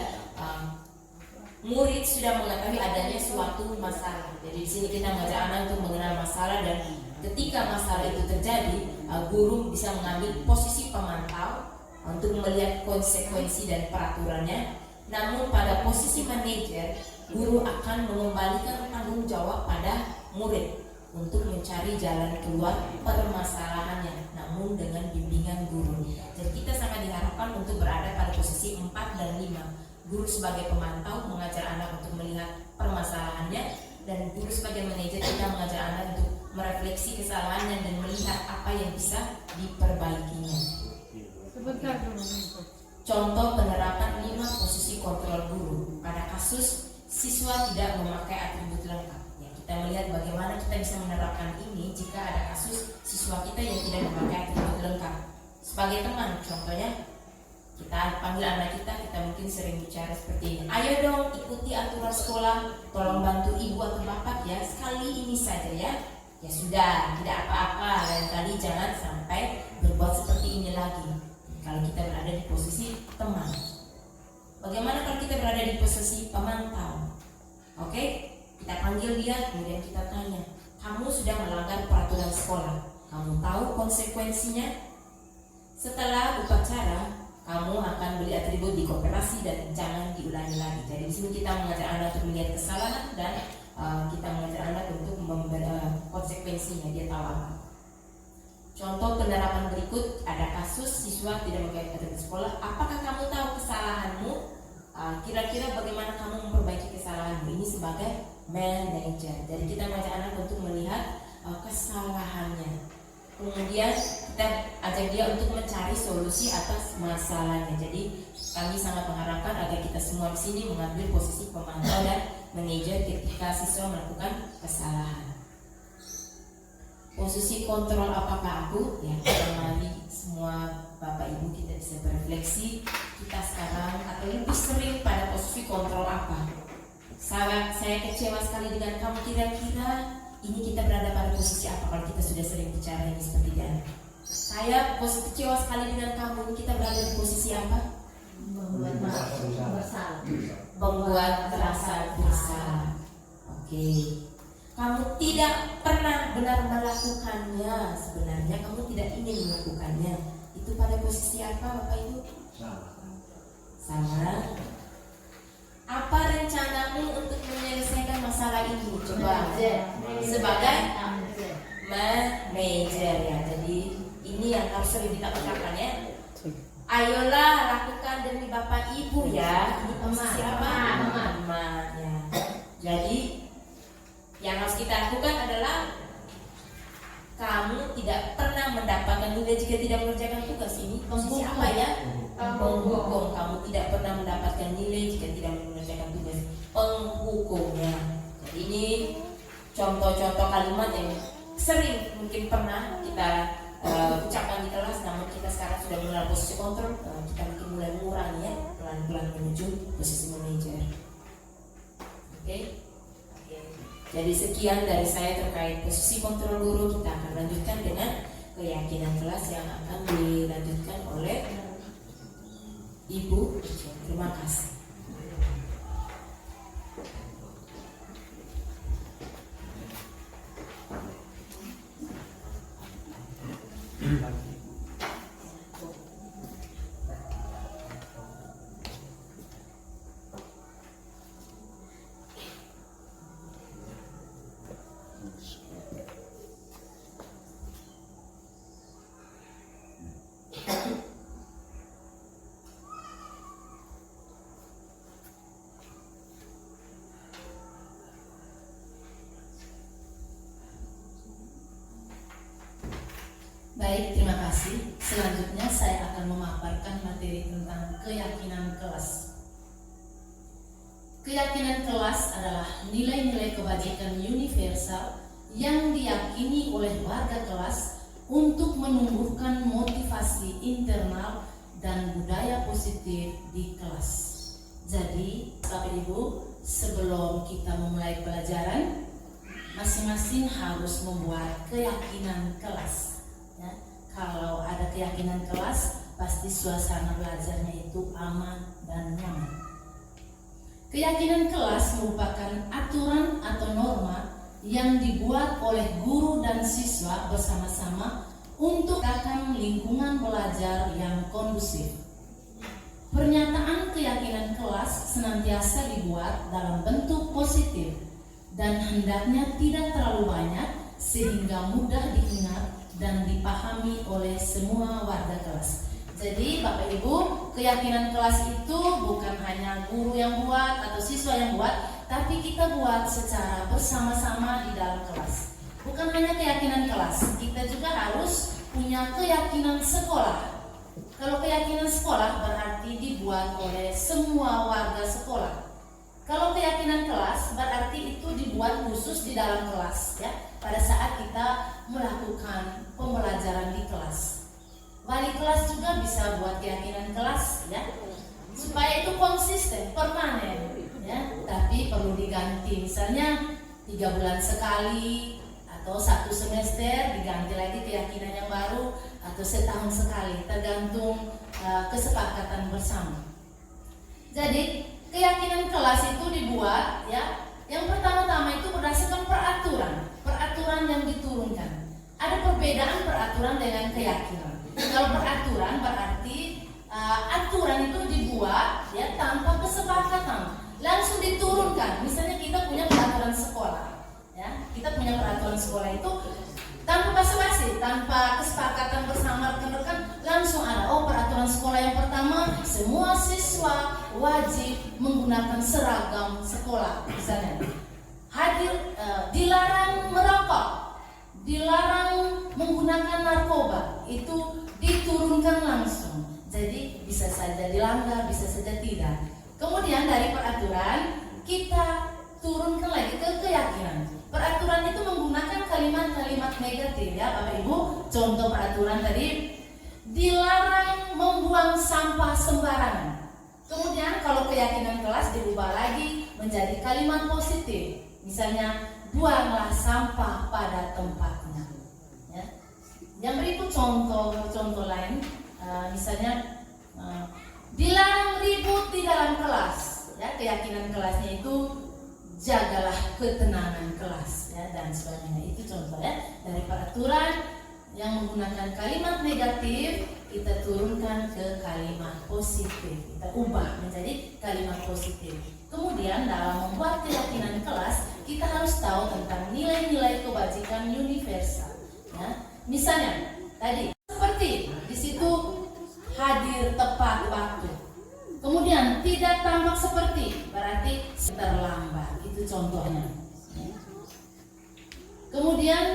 murid sudah mengetahui adanya suatu masalah. Jadi di sini kita mengajak anak untuk mengenal masalah, dan ketika masalah itu terjadi, guru bisa mengambil posisi pemantau untuk melihat konsekuensi dan peraturannya. Namun pada posisi manajer, guru akan mengembalikan tanggung jawab pada murid untuk mencari jalan keluar permasalahannya, namun dengan bimbingan guru. Jadi kita sangat diharapkan untuk berada pada posisi 4 dan 5. Guru sebagai pemantau mengajar anak untuk melihat permasalahannya, dan guru sebagai manajer kita mengajar anak untuk merefleksi kesalahannya dan melihat apa yang bisa diperbaikinya. Contoh penerapan 5 posisi kontrol guru pada kasus siswa tidak memakai atribut lengkap. Kita melihat bagaimana kita bisa menerapkan ini jika ada kasus siswa kita yang tidak memakai atribut lengkap. Sebagai teman, contohnya kita panggil anak kita mungkin sering bicara seperti ini. Ayo dong ikuti aturan sekolah, tolong bantu ibu atau bapak ya, sekali ini saja ya. Ya sudah, tidak apa-apa, lain kali jangan sampai berbuat seperti ini lagi. Kalau kita berada di posisi teman. Bagaimana kalau kita berada di posisi pemantau? Oke? Kita panggil dia, kemudian kita tanya, kamu sudah melanggar peraturan sekolah, kamu tahu konsekuensinya? Setelah upacara, kamu akan beli atribut di koperasi dan jangan diulangi lagi. Jadi di sini kita mengajar anak untuk melihat kesalahan, dan kita mengajar anak untuk konsekuensinya, dia tahu apa. Contoh penerapan berikut, ada kasus siswa tidak memakai atribut sekolah. Apakah kamu tahu kesalahanmu? Kira-kira bagaimana kamu memperbaiki kesalahanmu? Ini sebagai manajer. Jadi kita mengajak anak untuk melihat kesalahannya. Kemudian kita ajak dia untuk mencari solusi atas masalahnya. Jadi kami sangat mengharapkan agar kita semua di sini mengambil posisi pemantau dan manajer ketika siswa melakukan kesalahan. Posisi kontrol apakah aku? Ya, mari semua Bapak Ibu kita bisa berefleksi, kita sekarang atau lebih sering pada posisi kontrol apa? Saya kecewa sekali dengan kamu, kira-kira ini kita berada pada posisi apa kalau kita sudah sering bicara ini seperti ini? Saya kecewa sekali dengan kamu, ini kita berada di posisi apa? Membuat merasa bersalah. Oke. Kamu tidak pernah benar melakukannya, sebenarnya kamu tidak ingin melakukannya. Itu pada posisi apa Bapak Ibu? Salah. Apa rencanamu untuk menyelesaikan masalah ini? Coba. Sebagai manajer ya. Jadi ini yang harus sering kita tekankan ya. Ayolah lakukan demi Bapak Ibu ya. Ini posisi apa? Aman ya. Jadi yang harus kita lakukan adalah kamu tidak pernah mendapatkan nilai jika tidak mengerjakan tugas ini. Posisi apa ya? Penghukum. Kamu tidak pernah mendapatkan nilai jika tidak mengerjakan tugas. Penghukumnya. Jadi ini contoh-contoh kalimat yang sering mungkin pernah kita ucapkan di kelas, namun kita sekarang sudah mengenal posisi kontrol. Kita mungkin mulai mengurangi ya, pelan-pelan menuju posisi manajer. Oke? Jadi sekian dari saya terkait posisi kontrol guru. Kita akan lanjutkan dengan keyakinan kelas yang akan dilanjutkan oleh Ibu. Terima kasih. Baik, terima kasih. Selanjutnya saya akan memaparkan materi tentang keyakinan kelas. Keyakinan kelas adalah nilai-nilai kebajikan universal yang diyakini oleh warga kelas untuk menumbuhkan motivasi internal dan budaya positif di kelas. Jadi, Bapak Ibu, sebelum kita memulai pelajaran, masing-masing harus membuat keyakinan kelas. Ya, kalau ada keyakinan kelas, pasti suasana belajarnya itu aman dan nyaman. Keyakinan kelas merupakan aturan atau norma yang dibuat oleh guru dan siswa bersama-sama untuk menciptakan lingkungan belajar yang kondusif. Pernyataan keyakinan kelas senantiasa dibuat dalam bentuk positif dan hendaknya tidak terlalu banyak sehingga mudah diingat dan dipahami oleh semua warga kelas. Jadi Bapak Ibu, keyakinan kelas itu bukan hanya guru yang buat atau siswa yang buat, tapi kita buat secara bersama-sama di dalam kelas. Bukan hanya keyakinan kelas, kita juga harus punya keyakinan sekolah. Kalau keyakinan sekolah berarti dibuat oleh semua warga sekolah. Kalau keyakinan kelas berarti itu dibuat khusus di dalam kelas ya, pada saat kita melakukan pembelajaran di kelas. Wali kelas juga bisa buat keyakinan kelas ya, supaya itu konsisten, permanen ya, tapi perlu diganti. Misalnya 3 bulan sekali atau 1 semester diganti lagi keyakinan yang baru, atau setahun sekali, tergantung kesepakatan bersama. Jadi keyakinan kelas itu dibuat ya, yang pertama-tama itu berdasarkan peraturan yang diturunkan. Ada perbedaan peraturan dengan keyakinan. Kalau peraturan berarti aturan itu dibuat ya tanpa kesepakatan, langsung diturunkan. Misalnya kita punya peraturan sekolah ya, kita punya peraturan sekolah itu tanpa basa-basi, tanpa kesepakatan bersama rekan-rekan, langsung ada, oh peraturan sekolah yang pertama, semua siswa wajib menggunakan seragam sekolah. Misalnya dilarang merokok, dilarang menggunakan narkoba, itu diturunkan langsung. Jadi bisa saja dilanggar, bisa saja tidak. Kemudian dari peraturan kita turunkan lagi ke keyakinan. Peraturan itu menggunakan kalimat-kalimat negatif ya Bapak Ibu. Contoh peraturan tadi, dilarang membuang sampah sembarangan. Kemudian kalau keyakinan kelas dirubah lagi menjadi kalimat positif. Misalnya, buanglah sampah pada tempatnya. Ya. Yang berikut contoh lain, misalnya dilarang ribut di dalam kelas. Ya, keyakinan kelasnya itu jagalah ketenangan kelas, ya, dan sebagainya. Itu contoh ya dari peraturan yang menggunakan kalimat negatif kita turunkan ke kalimat positif, kita ubah menjadi kalimat positif. Kemudian dalam membuat keyakinan kelas kita harus tahu tentang nilai-nilai kebajikan universal. Ya. Misalnya tadi seperti di situ hadir tepat waktu. Kemudian tidak tampak seperti berarti terlambat. Itu contohnya. Kemudian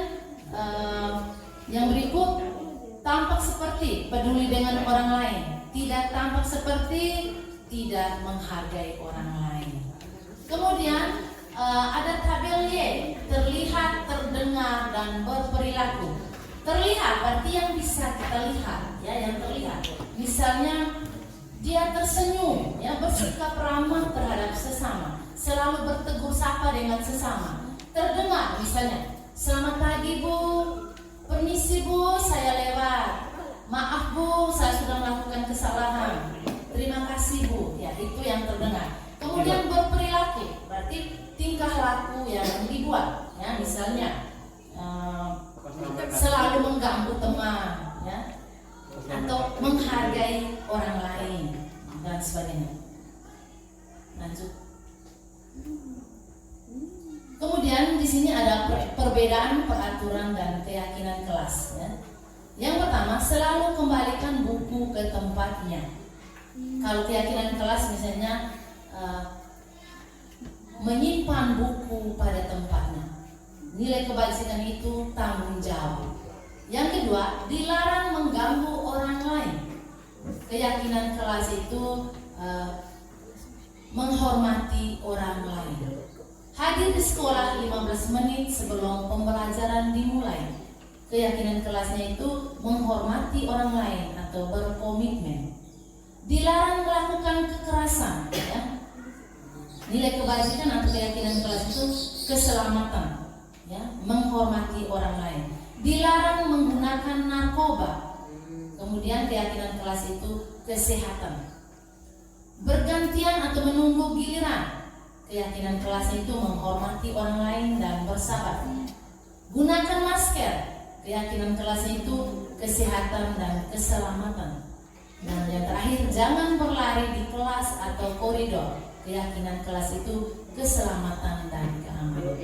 yang berikut tampak seperti peduli dengan orang lain, tidak tampak seperti tidak menghargai orang lain. Kemudian ada tabel Y, terlihat, terdengar, dan berperilaku. Terlihat berarti yang bisa kita lihat, ya, yang terlihat. Misalnya dia tersenyum, ya, bersikap ramah terhadap sesama, selalu bertegur sapa dengan sesama. Terdengar, misalnya, selamat pagi Bu, permisi Bu, saya lewat. Maaf Bu, saya sudah melakukan kesalahan. Terima kasih Bu, ya, itu yang terdengar. Kemudian berperilaku, berarti tingkah laku yang dibuat, ya, misalnya selalu mengganggu teman, ya, atau menghargai orang lain dan sebagainya. Lanjut. Kemudian di sini ada perbedaan peraturan dan keyakinan kelas. Ya. Yang pertama, selalu kembalikan buku ke tempatnya. Kalau keyakinan kelas misalnya menyimpan buku pada tempatnya. Nilai kebajikan itu tanggung jawab. Yang kedua, dilarang mengganggu orang lain. Keyakinan kelas itu menghormati orang lain. Hadir di sekolah 15 menit sebelum pembelajaran dimulai. Keyakinan kelasnya itu menghormati orang lain atau berkomitmen. Dilarang melakukan kekerasan. Ya. Nilai kebajikan atau keyakinan kelas itu keselamatan, ya, menghormati orang lain. Dilarang menggunakan narkoba. Kemudian keyakinan kelas itu kesehatan. Bergantian atau menunggu giliran. Keyakinan kelas itu menghormati orang lain dan bersabar. Gunakan masker. Keyakinan kelas itu kesehatan dan keselamatan. Dan yang terakhir, jangan berlari di kelas atau koridor. Keyakinan kelas itu keselamatan dan keamanan.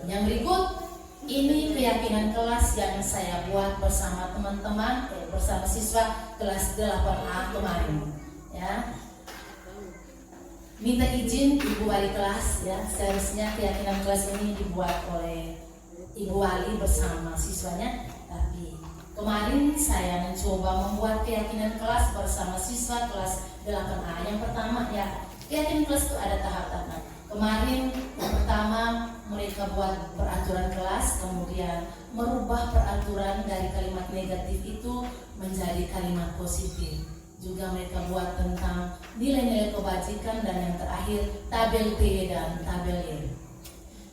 Yang berikut, ini keyakinan kelas yang saya buat bersama teman-teman, bersama siswa kelas 8A kemarin. Ya. Minta izin Ibu Wali kelas, ya, seharusnya keyakinan kelas ini dibuat oleh Ibu Wali bersama siswanya, tapi kemarin saya mencoba membuat keyakinan kelas bersama siswa kelas 8A. Yang pertama, ya, keyakinan kelas itu ada tahap-tahap. Kemarin yang pertama mereka buat peraturan kelas, kemudian merubah peraturan dari kalimat negatif itu menjadi kalimat positif. Juga mereka buat tentang nilai-nilai kebajikan, dan yang terakhir tabel P dan tabel Y.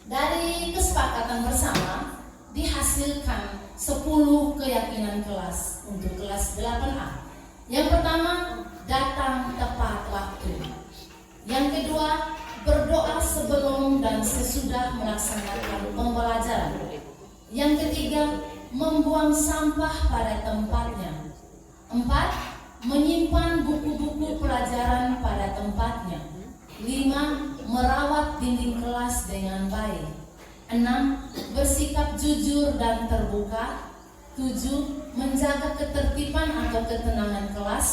Dari kesepakatan bersama dihasilkan 10 keyakinan kelas untuk kelas 8A. Yang pertama, datang tepat waktu. Yang kedua, berdoa sebelum dan sesudah melaksanakan pembelajaran. Yang ketiga, membuang sampah pada tempatnya. 4. Menyimpan buku-buku pelajaran pada tempatnya. 5. Merawat dinding kelas dengan baik. 6. Bersikap jujur dan terbuka. 7. Menjaga ketertiban atau ketenangan kelas.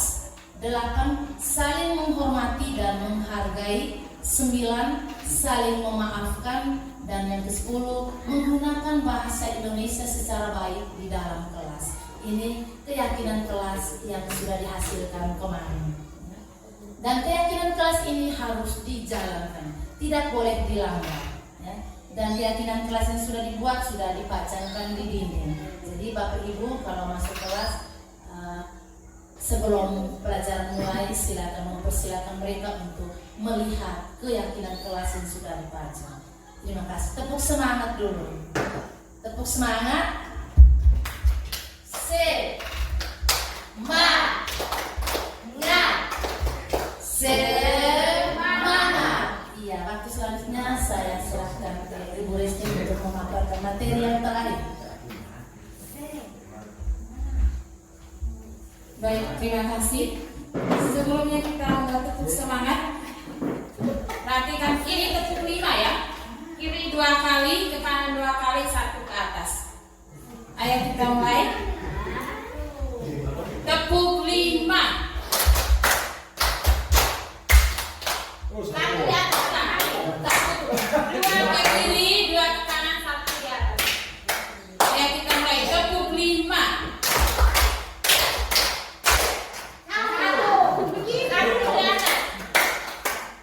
8. Saling menghormati dan menghargai. 9, saling memaafkan. Dan yang ke-10, menggunakan bahasa Indonesia secara baik di dalam kelas. Ini keyakinan kelas yang sudah dihasilkan kemarin. Dan keyakinan kelas ini harus dijalankan, tidak boleh dilanggar. Dan keyakinan kelas yang sudah dibuat sudah dipajangkan di dinding. Jadi Bapak Ibu kalau masuk kelas, sebelum pelajaran mulai mempersilakan mereka untuk melihat keyakinan kelas yang sudah dipajang. Terima kasih. Tepuk semangat dulu. Tepuk semangat. Semangat. Iya, waktu selanjutnya saya serahkan ke Ibu Resti untuk memaparkan materi yang terakhir. Baik, terima kasih. Sebelumnya kita tepuk semangat. Perhatikan ini tepuk 5 ya. Kiri 2 kali, ke kanan 2 kali, 1 ke atas. Ayo kita mulai. Tepuk 5. Satu di atas, tepuk 2 ke kiri, 2 ke kanan, 1 di atas. Ayo kita mulai. Tepuk 5.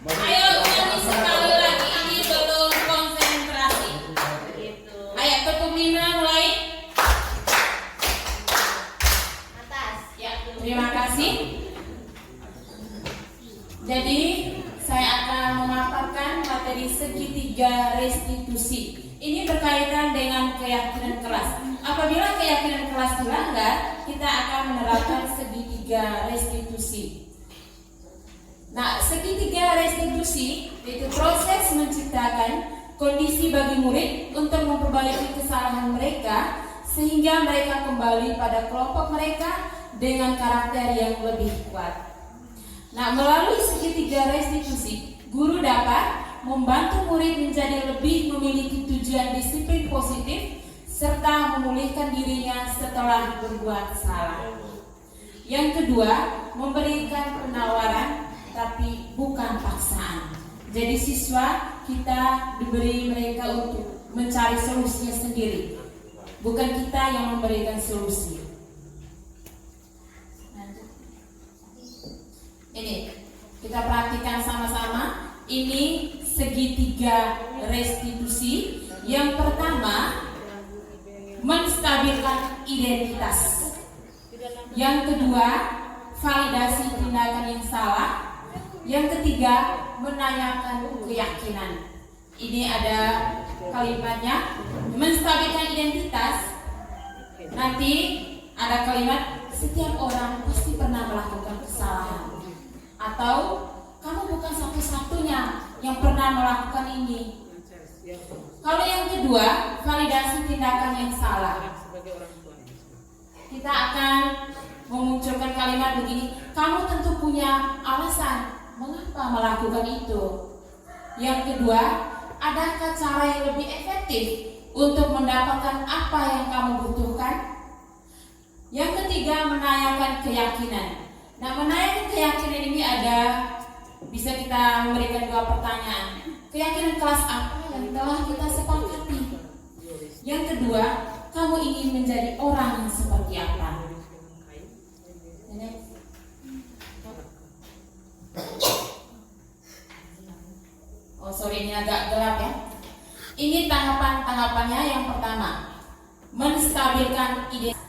Ayo ulangi sekali lagi, ini belum konsentrasi. Ayo tepuk 5 mulai. Atas. Ya, terima kasih. Jadi saya akan memaparkan materi segitiga restitusi. Ini berkaitan dengan keyakinan kelas. Apabila keyakinan kelas dilanggar, kita akan menerapkan segitiga restitusi. Nah, segitiga restitusi itu proses menciptakan kondisi bagi murid untuk memperbaiki kesalahan mereka sehingga mereka kembali pada kelompok mereka dengan karakter yang lebih kuat. Nah, melalui segitiga restitusi, guru dapat membantu murid menjadi lebih memiliki tujuan disiplin positif serta memulihkan dirinya setelah berbuat salah. Yang kedua, memberikan penawaran tapi bukan paksaan. Jadi siswa kita diberi mereka untuk mencari solusinya sendiri, bukan kita yang memberikan solusi. Ini kita perhatikan sama-sama. Ini segitiga restitusi. Yang pertama, menstabilkan identitas. Yang kedua, validasi tindakan yang salah. Yang ketiga, menanyakan keyakinan. Ini ada kalimatnya, menstabilkan identitas. Nanti ada kalimat, setiap orang pasti pernah melakukan kesalahan. Atau kamu bukan satu-satunya yang pernah melakukan ini. Kalau yang kedua, validasi tindakan yang salah. Kita akan memunculkan kalimat begini, kamu tentu punya alasan mengapa melakukan itu. Yang kedua, adakah cara yang lebih efektif untuk mendapatkan apa yang kamu butuhkan? Yang ketiga, menanyakan keyakinan. Nah, menanyakan keyakinan ini bisa kita memberikan 2 pertanyaan. Keyakinan kelas apa yang telah kita sepakati? Yang kedua, kamu ingin menjadi orang yang seperti apa? Oh sorry, ini agak gelap ya. Ini tahapan-tahapannya. Yang pertama, menstabilkan identitas.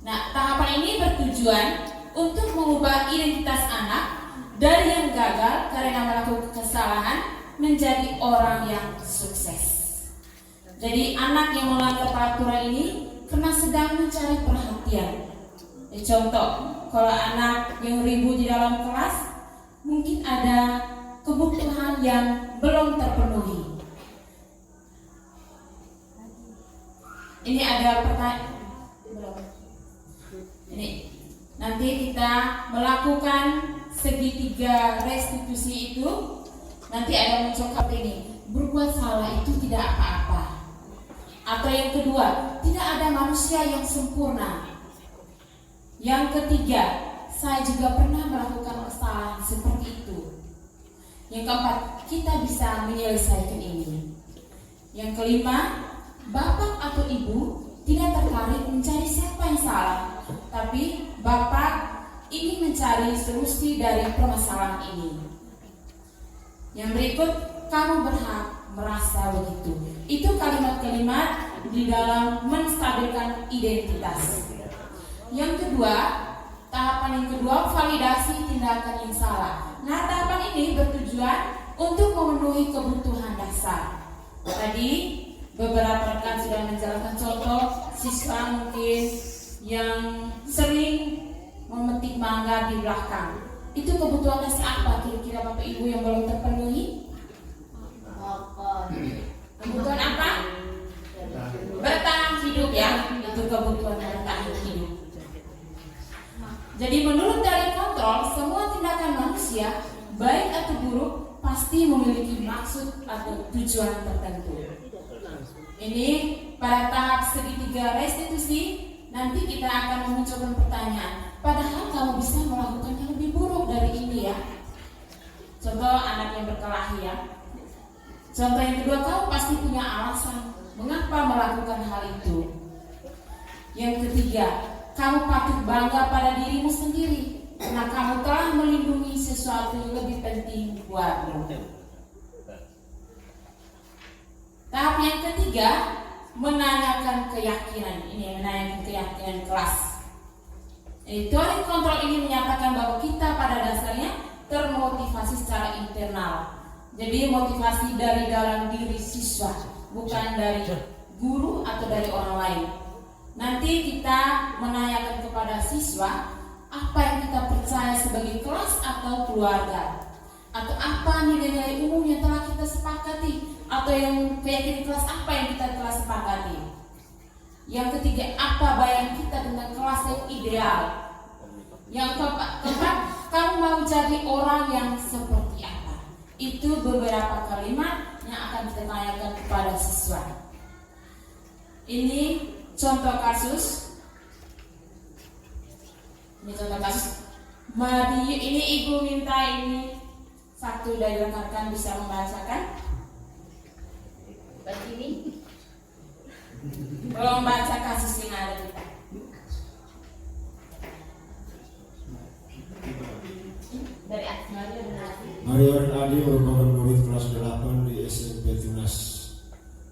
Nah, tahapan ini bertujuan untuk mengubah identitas anak dari yang gagal karena melakukan kesalahan menjadi orang yang sukses. Jadi anak yang melanggar peraturan ini karena sedang mencari perhatian. Contoh, kalau anak yang ribut di dalam kelas, mungkin ada kebutuhan yang belum terpenuhi. Ini ada pertanyaan. Ini nanti kita melakukan segitiga restitusi itu. Nanti ada muncul kata ini, berbuat salah itu tidak apa-apa. Atau yang kedua, tidak ada manusia yang sempurna. Yang ketiga, saya juga pernah melakukan kesalahan seperti itu. Yang keempat, kita bisa menyelesaikan ini. Yang kelima, bapak atau ibu tidak tertarik mencari siapa yang salah, tapi bapak ingin mencari solusi dari permasalahan ini. Yang berikut, kamu berhak merasa begitu. Itu kalimat-kalimat di dalam menstabilkan identitas. Yang kedua, tahapan yang kedua, validasi tindakan yang salah. Nah, tahapan ini bertujuan untuk memenuhi kebutuhan dasar. Tadi beberapa rekan sudah menjelaskan contoh siswa mungkin yang sering memetik mangga di belakang. Itu kebutuhan dasar apa kira-kira Bapak Ibu yang belum terpenuhi? Kebutuhan apa? Bertahan hidup ya. Itu kebutuhan bertahan hidup. Jadi menurut dari kontrol, semua tindakan manusia, baik atau buruk, pasti memiliki maksud atau tujuan tertentu. Ini pada tahap segitiga restitusi, nanti kita akan memunculkan pertanyaan. Padahal kamu bisa melakukan yang lebih buruk dari ini ya. Contoh anak yang berkelahi ya. Contoh yang kedua, kamu pasti punya alasan mengapa melakukan hal itu. Yang ketiga, kamu patut bangga pada dirimu sendiri karena kamu telah melindungi sesuatu yang lebih penting buatmu. Tahap yang ketiga, menanyakan keyakinan. Ini menanyakan keyakinan kelas. Teori kontrol ini menyatakan bahwa kita pada dasarnya termotivasi secara internal. Jadi motivasi dari dalam diri siswa, bukan dari guru atau dari orang lain. Nanti kita menanyakan kepada siswa apa yang kita percaya sebagai kelas atau keluarga, atau apa nilai-nilai umum yang telah kita sepakati, atau yang keyakinan kelas apa yang kita telah sepakati. Yang ketiga, apa bayangan kita tentang kelas yang ideal. Yang keempat, kamu mau jadi orang yang seperti apa. Itu beberapa kalimat yang akan kita tanyakan kepada siswa. Ini contoh kasus. Ini ibu minta ini satu dari rekan-rekan bisa membacakan. Ini belum baca kasus yang ada kita. Dari Mario dan Adi merupakan murid kelas 8 di SMP Tunas.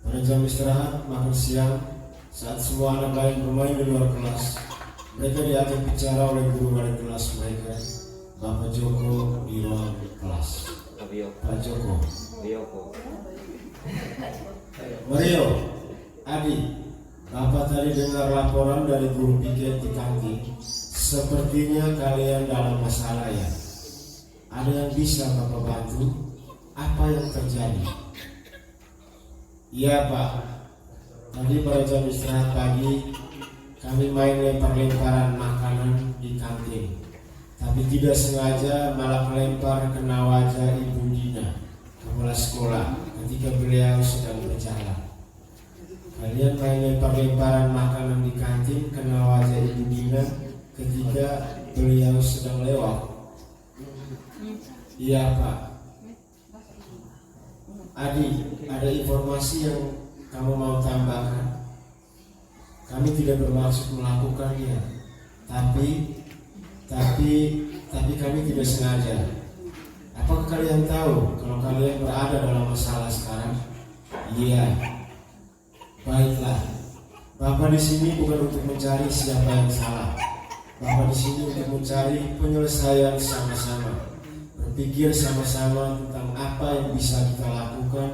Pada jam istirahat makan siang, saat semua anak lain bermain di luar kelas, mereka diajak bicara oleh guru wali kelas mereka, Bapak Joko, di ruang kelas. Pak Joko. Mario, Adi, Bapak tadi dengar laporan dari guru piket di kantin. Sepertinya kalian dalam masalah ya. Ada yang bisa Bapak bantu? Apa yang terjadi? Iya Pak, tadi pada jam istirahat pagi kami main lempar-lemparan makanan di kantin. Tapi tidak sengaja malah melempar kena wajah Ibu Dina, kepala sekolah, ketika beliau sedang berjalan. Kalian main lempar-lemparan makanan di kantin kena wajah Ibu Dina ketika beliau sedang lewat. Iya Pak. Adi, ada informasi yang kamu mau tambahkan? Kami tidak bermaksud melakukannya, tapi kami tidak sengaja. Apakah kalian tahu kalau kalian berada dalam masalah sekarang? Iya. Baiklah. Bapak di sini bukan untuk mencari siapa yang salah. Bapak di sini untuk mencari penyelesaian sama-sama. Berpikir sama-sama tentang apa yang bisa kita lakukan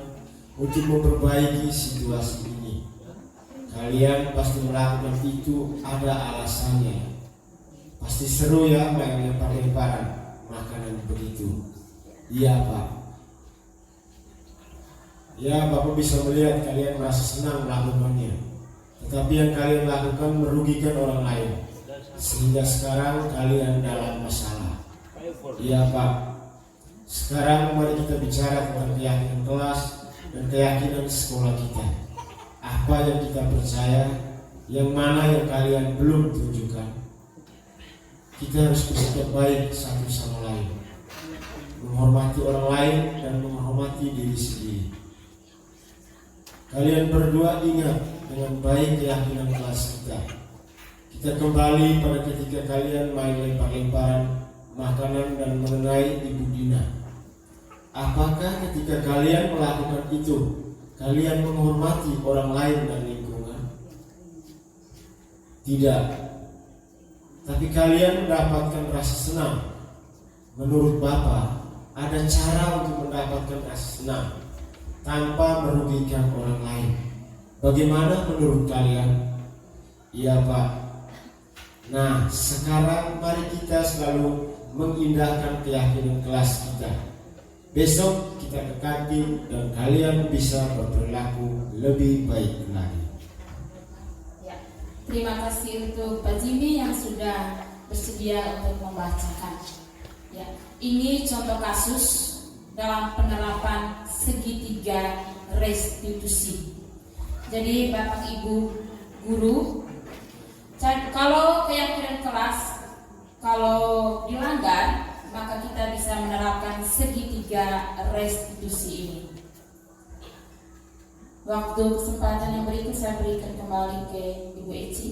untuk memperbaiki situasi ini. Kalian pasti melakukan itu ada alasannya. Pasti seru ya main lempar-lemparan makanan begitu. Iya Pak. Ya, Bapak bisa melihat kalian merasa senang melakukannya. Tetapi yang kalian lakukan merugikan orang lain, sehingga sekarang kalian dalam masalah. Iya Pak. Sekarang mari kita bicara tentang keyakinan kelas dan keyakinan sekolah kita. Apa yang kita percaya, yang mana yang kalian belum tunjukkan. Kita harus bersikap baik satu sama lain. menghormati orang lain, dan menghormati diri sendiri. Kalian berdua ingat dengan baik keyakinan kelas kita. Kita kembali pada ketika kalian main lempar-lemparan makanan dan mengenai Ibu Dina. Apakah ketika kalian melakukan itu, kalian menghormati orang lain dan lingkungan? Tidak. Tapi kalian mendapatkan rasa senang. Menurut Bapak, ada cara untuk mendapatkan rasa senang tanpa merugikan orang lain. Bagaimana menurut kalian? Iya, Pak. Nah, sekarang mari kita selalu mengindahkan keyakinan kelas kita. Besok kita ke kantin dan kalian bisa berperilaku lebih baik lagi. Ya, terima kasih untuk Pak Jimmy yang sudah bersedia untuk membacakan. Ya, ini contoh kasus dalam penerapan segitiga restitusi. Jadi Bapak Ibu guru, kalau keyakinan kelas kalau dilanggar, maka kita bisa menerapkan segitiga restitusi ini. Waktu kesempatan yang berikut saya berikan kembali ke Ibu Eci.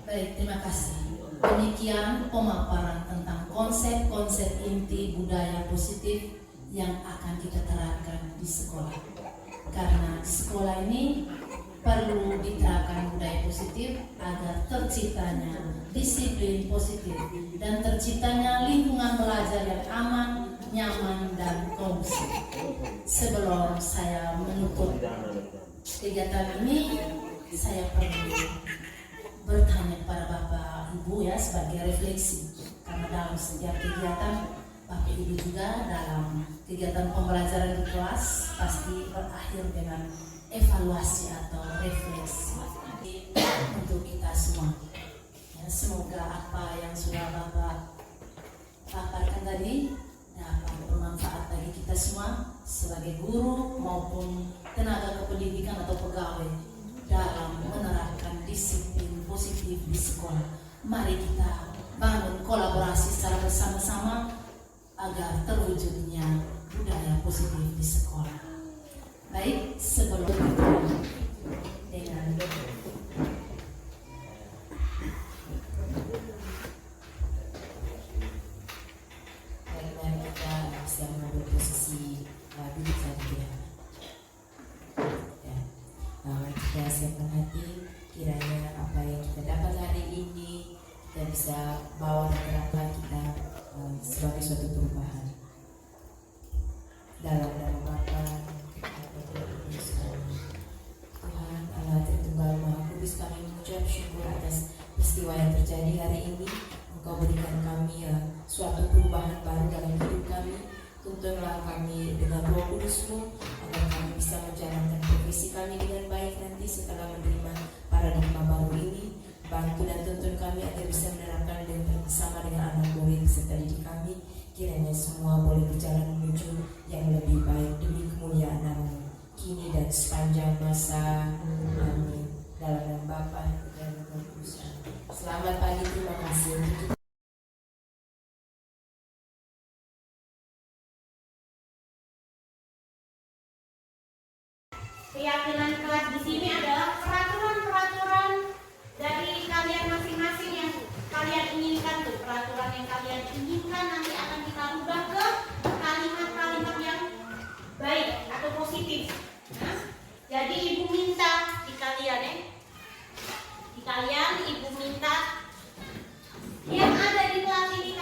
Baik, terima kasih. Demikian pemaparan tentang konsep-konsep inti budaya positif yang akan kita terapkan di sekolah. Karena di sekolah ini perlu diterapkan budaya positif agar terciptanya disiplin positif dan terciptanya lingkungan belajar yang aman, nyaman, dan kondusif. Sebelum saya menutup kegiatan ini, saya perlu bertanya kepada Bapak Ibu ya sebagai refleksi, karena dalam setiap kegiatan Bapak Ibu juga dalam kegiatan pembelajaran di kelas pasti berakhir dengan evaluasi atau refleksi untuk kita semua. Ya, semoga apa yang sudah Bapak paparkan tadi dapat bermanfaat bagi kita semua sebagai guru maupun tenaga kependidikan atau pegawai dalam menerapkan disiplin positif di sekolah. Mari kita bangun kolaborasi secara bersama-sama agar terwujudnya budaya positif di sekolah. Baik, sebelum kita dengan mari kita bisa mengambil posisi duduk saja ya. Mari kita siapkan hati, kiranya apa yang kita dapat hari ini kita bisa bawa dan terapkan kita sebagai suatu perubahan. Dalam nama Bapa, Tuhan Allah Tritunggal Maha Kudus, kami mengucap syukur atas peristiwa yang terjadi hari ini. Engkau berikan kami suatu perubahan baru dalam hidup kami. Tuntunlah kami dengan Roh Kudus-Mu agar kami bisa menjalankan profesi kami dengan baik nanti setelah menerima paradigma baru ini. Bantu dan tuntun kami agar bisa menerapkan bersama dengan anak murid serta didik kami. Kiranya semua boleh berjalan menuju yang lebih baik demi kemuliaan nama-Mu kini dan sepanjang masa. Amin. Dalam nama Bapa dan Roh Kudus. Selamat pagi, terima kasih. Keyakinan kelas di sini adalah peraturan-peraturan dari kalian masing-masing yang kalian inginkan tuh. Peraturan yang kalian inginkan nanti akan kita ubah ke kalimat-kalimat yang baik atau positif. Nah, jadi ibu minta di kalian di kalian ibu minta yang ada di kelas ini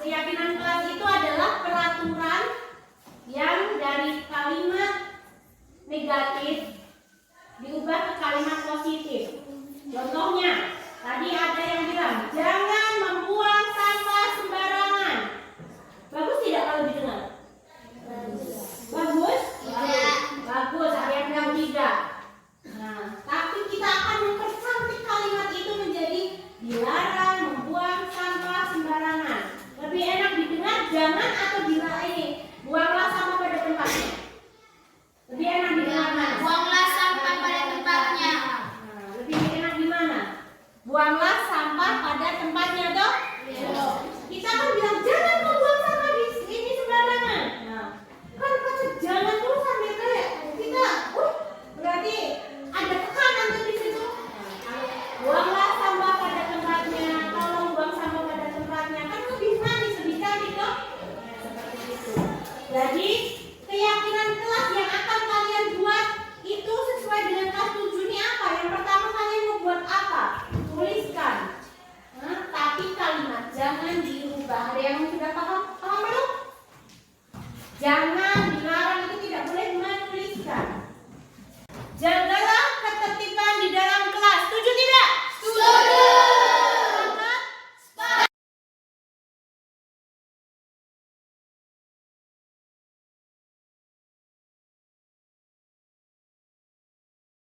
Keyakinan kelas itu adalah peraturan yang dari kalimat negatif diubah ke kalimat positif. Contohnya, tadi ada yang bilang, jangan membuang sampah sembarangan. Bagus tidak kalau didengar? Bagus? Bagus, ada yang bilang tidak. Nah, tapi kita akan mempercantik kalimat itu menjadi dilarang membuang sampah sembarangan. Lebih enak didengar jangan atau dilarang ini. Buanglah sampah pada tempatnya. Lebih enak didengar mana? Buanglah sampah pada tempatnya. Nah, lebih enak di mana? Buanglah sampah pada tempatnya, toh? Kita kan bilang jangan kau buang sampah di ini sembarangan. Nah, kan kata jangan tuh sampai kayak kita, berarti ada tekanan tuh di situ. Buanglah sampah pada tempatnya, tolong buang sampah pada tempatnya. Kan lebih manis, lebih cantik, toh? Seperti itu. Jadi keyakinan kelas yang akan kalian buat itu sesuai dengan kelas 7 ini apa? Yang pertama kalian mau buat apa? Tuliskan. Nah, tapi kalimat jangan dirubah. Ada yang sudah paham? Paham belum? Jangan dilarang itu tidak boleh menuliskan. Jagalah ketertiban di dalam kelas. Setuju tidak? Setuju.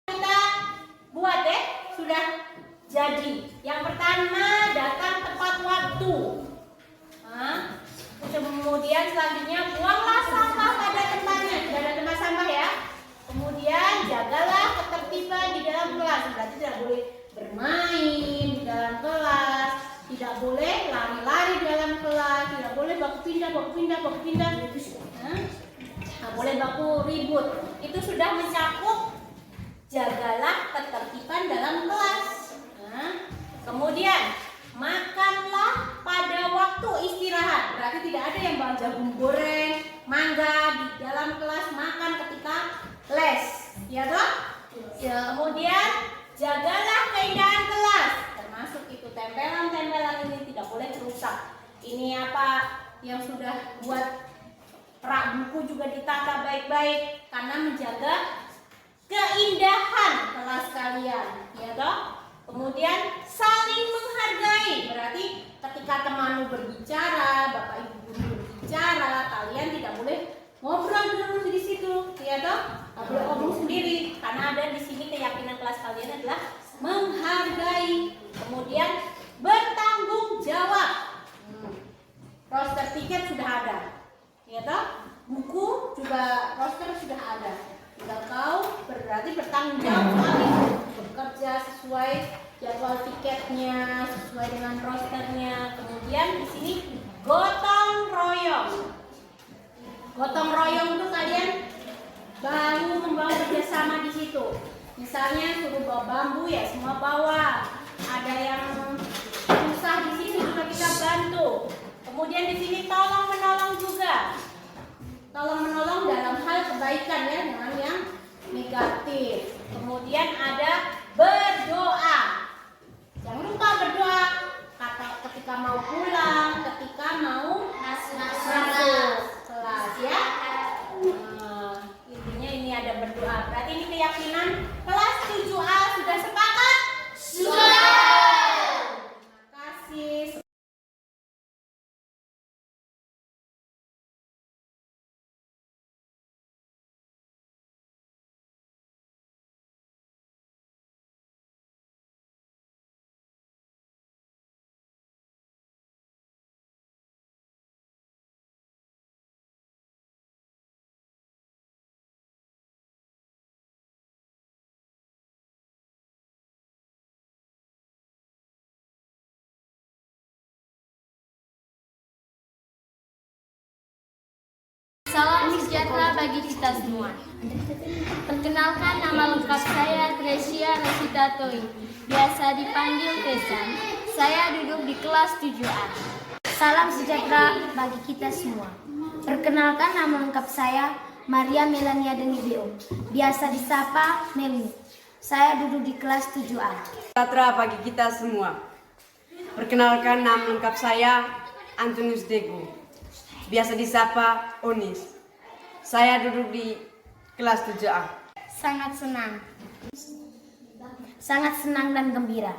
Kita buat sudah jadi. Yang pertama datang tepat waktu. Kemudian selanjutnya buanglah sampah pada tempatnya. Tidak ada tempat sampah ya. Kemudian jagalah ketertiban di dalam kelas. Berarti tidak boleh bermain di dalam kelas, tidak boleh lari-lari di dalam kelas, tidak boleh baku pindah. Nah, boleh baku ribut. Itu sudah mencakup jagalah ketertiban dalam kelas. Nah, kemudian makanlah pada waktu istirahat. Berarti tidak ada yang bawa jagung goreng, mangga di dalam kelas, makan ketika les. Ya toh? Kemudian jagalah keindahan kelas. Termasuk itu tempelan-tempelan ini tidak boleh rusak. Ini apa yang sudah buat rak buku juga ditata baik-baik karena menjaga keindahan kelas kalian. Ya toh? Kemudian saling menghargai, berarti ketika temanmu berbicara, bapak ibu guru berbicara, kalian tidak boleh ngobrol terus di situ, ya toh? Nggak boleh ngomong sendiri, karena ada di sini keyakinan kelas kalian adalah menghargai. Kemudian bertanggung jawab. Roster tiket sudah ada, ya toh? Buku juga roster sudah ada. Tinggal kau berarti bertanggung jawab bekerja sesuai jadwal tiketnya, sesuai dengan rosternya. Kemudian di sini gotong royong. Gotong royong itu kalian baru membawa kerjasama di situ. Misalnya suruh bawa bambu ya semua bawa. Ada yang susah di sini juga kita bantu. Kemudian di sini tolong menolong juga. Tolong menolong dalam hal kebaikan ya, dengan yang negatif. Kemudian ada berdoa. Jangan lupa berdoa ketika mau pulang, ketika mau masuk kelas ya. Intinya ini ada berdoa. Berarti ini keyakinan kelas 7A sudah sepakat? Sudah. Terima kasih. Salam sejahtera bagi kita semua. Perkenalkan, nama lengkap saya Grecia Rosita Toi. Biasa dipanggil Tesan. Saya duduk di kelas 7A. Salam sejahtera bagi kita semua. Perkenalkan, nama lengkap saya Maria Melania Denibio. Biasa disapa Melmi. Saya duduk di kelas 7A. Sejahtera bagi kita semua. Perkenalkan, nama lengkap saya Antonius Dego, biasa disapa Onis. Saya duduk di kelas 7A. Sangat senang. Sangat senang dan gembira.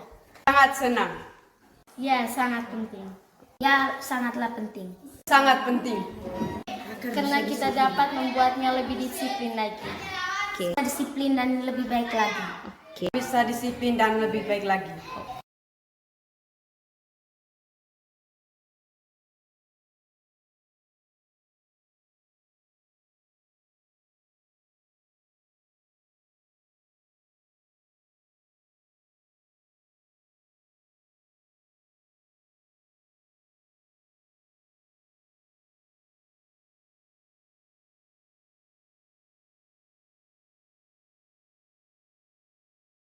Sangat senang. Ya, sangat penting. Ya, sangatlah penting. Sangat penting. Karena kita dapat membuatnya lebih disiplin lagi. Disiplin dan lebih baik lagi. Bisa disiplin dan lebih baik lagi.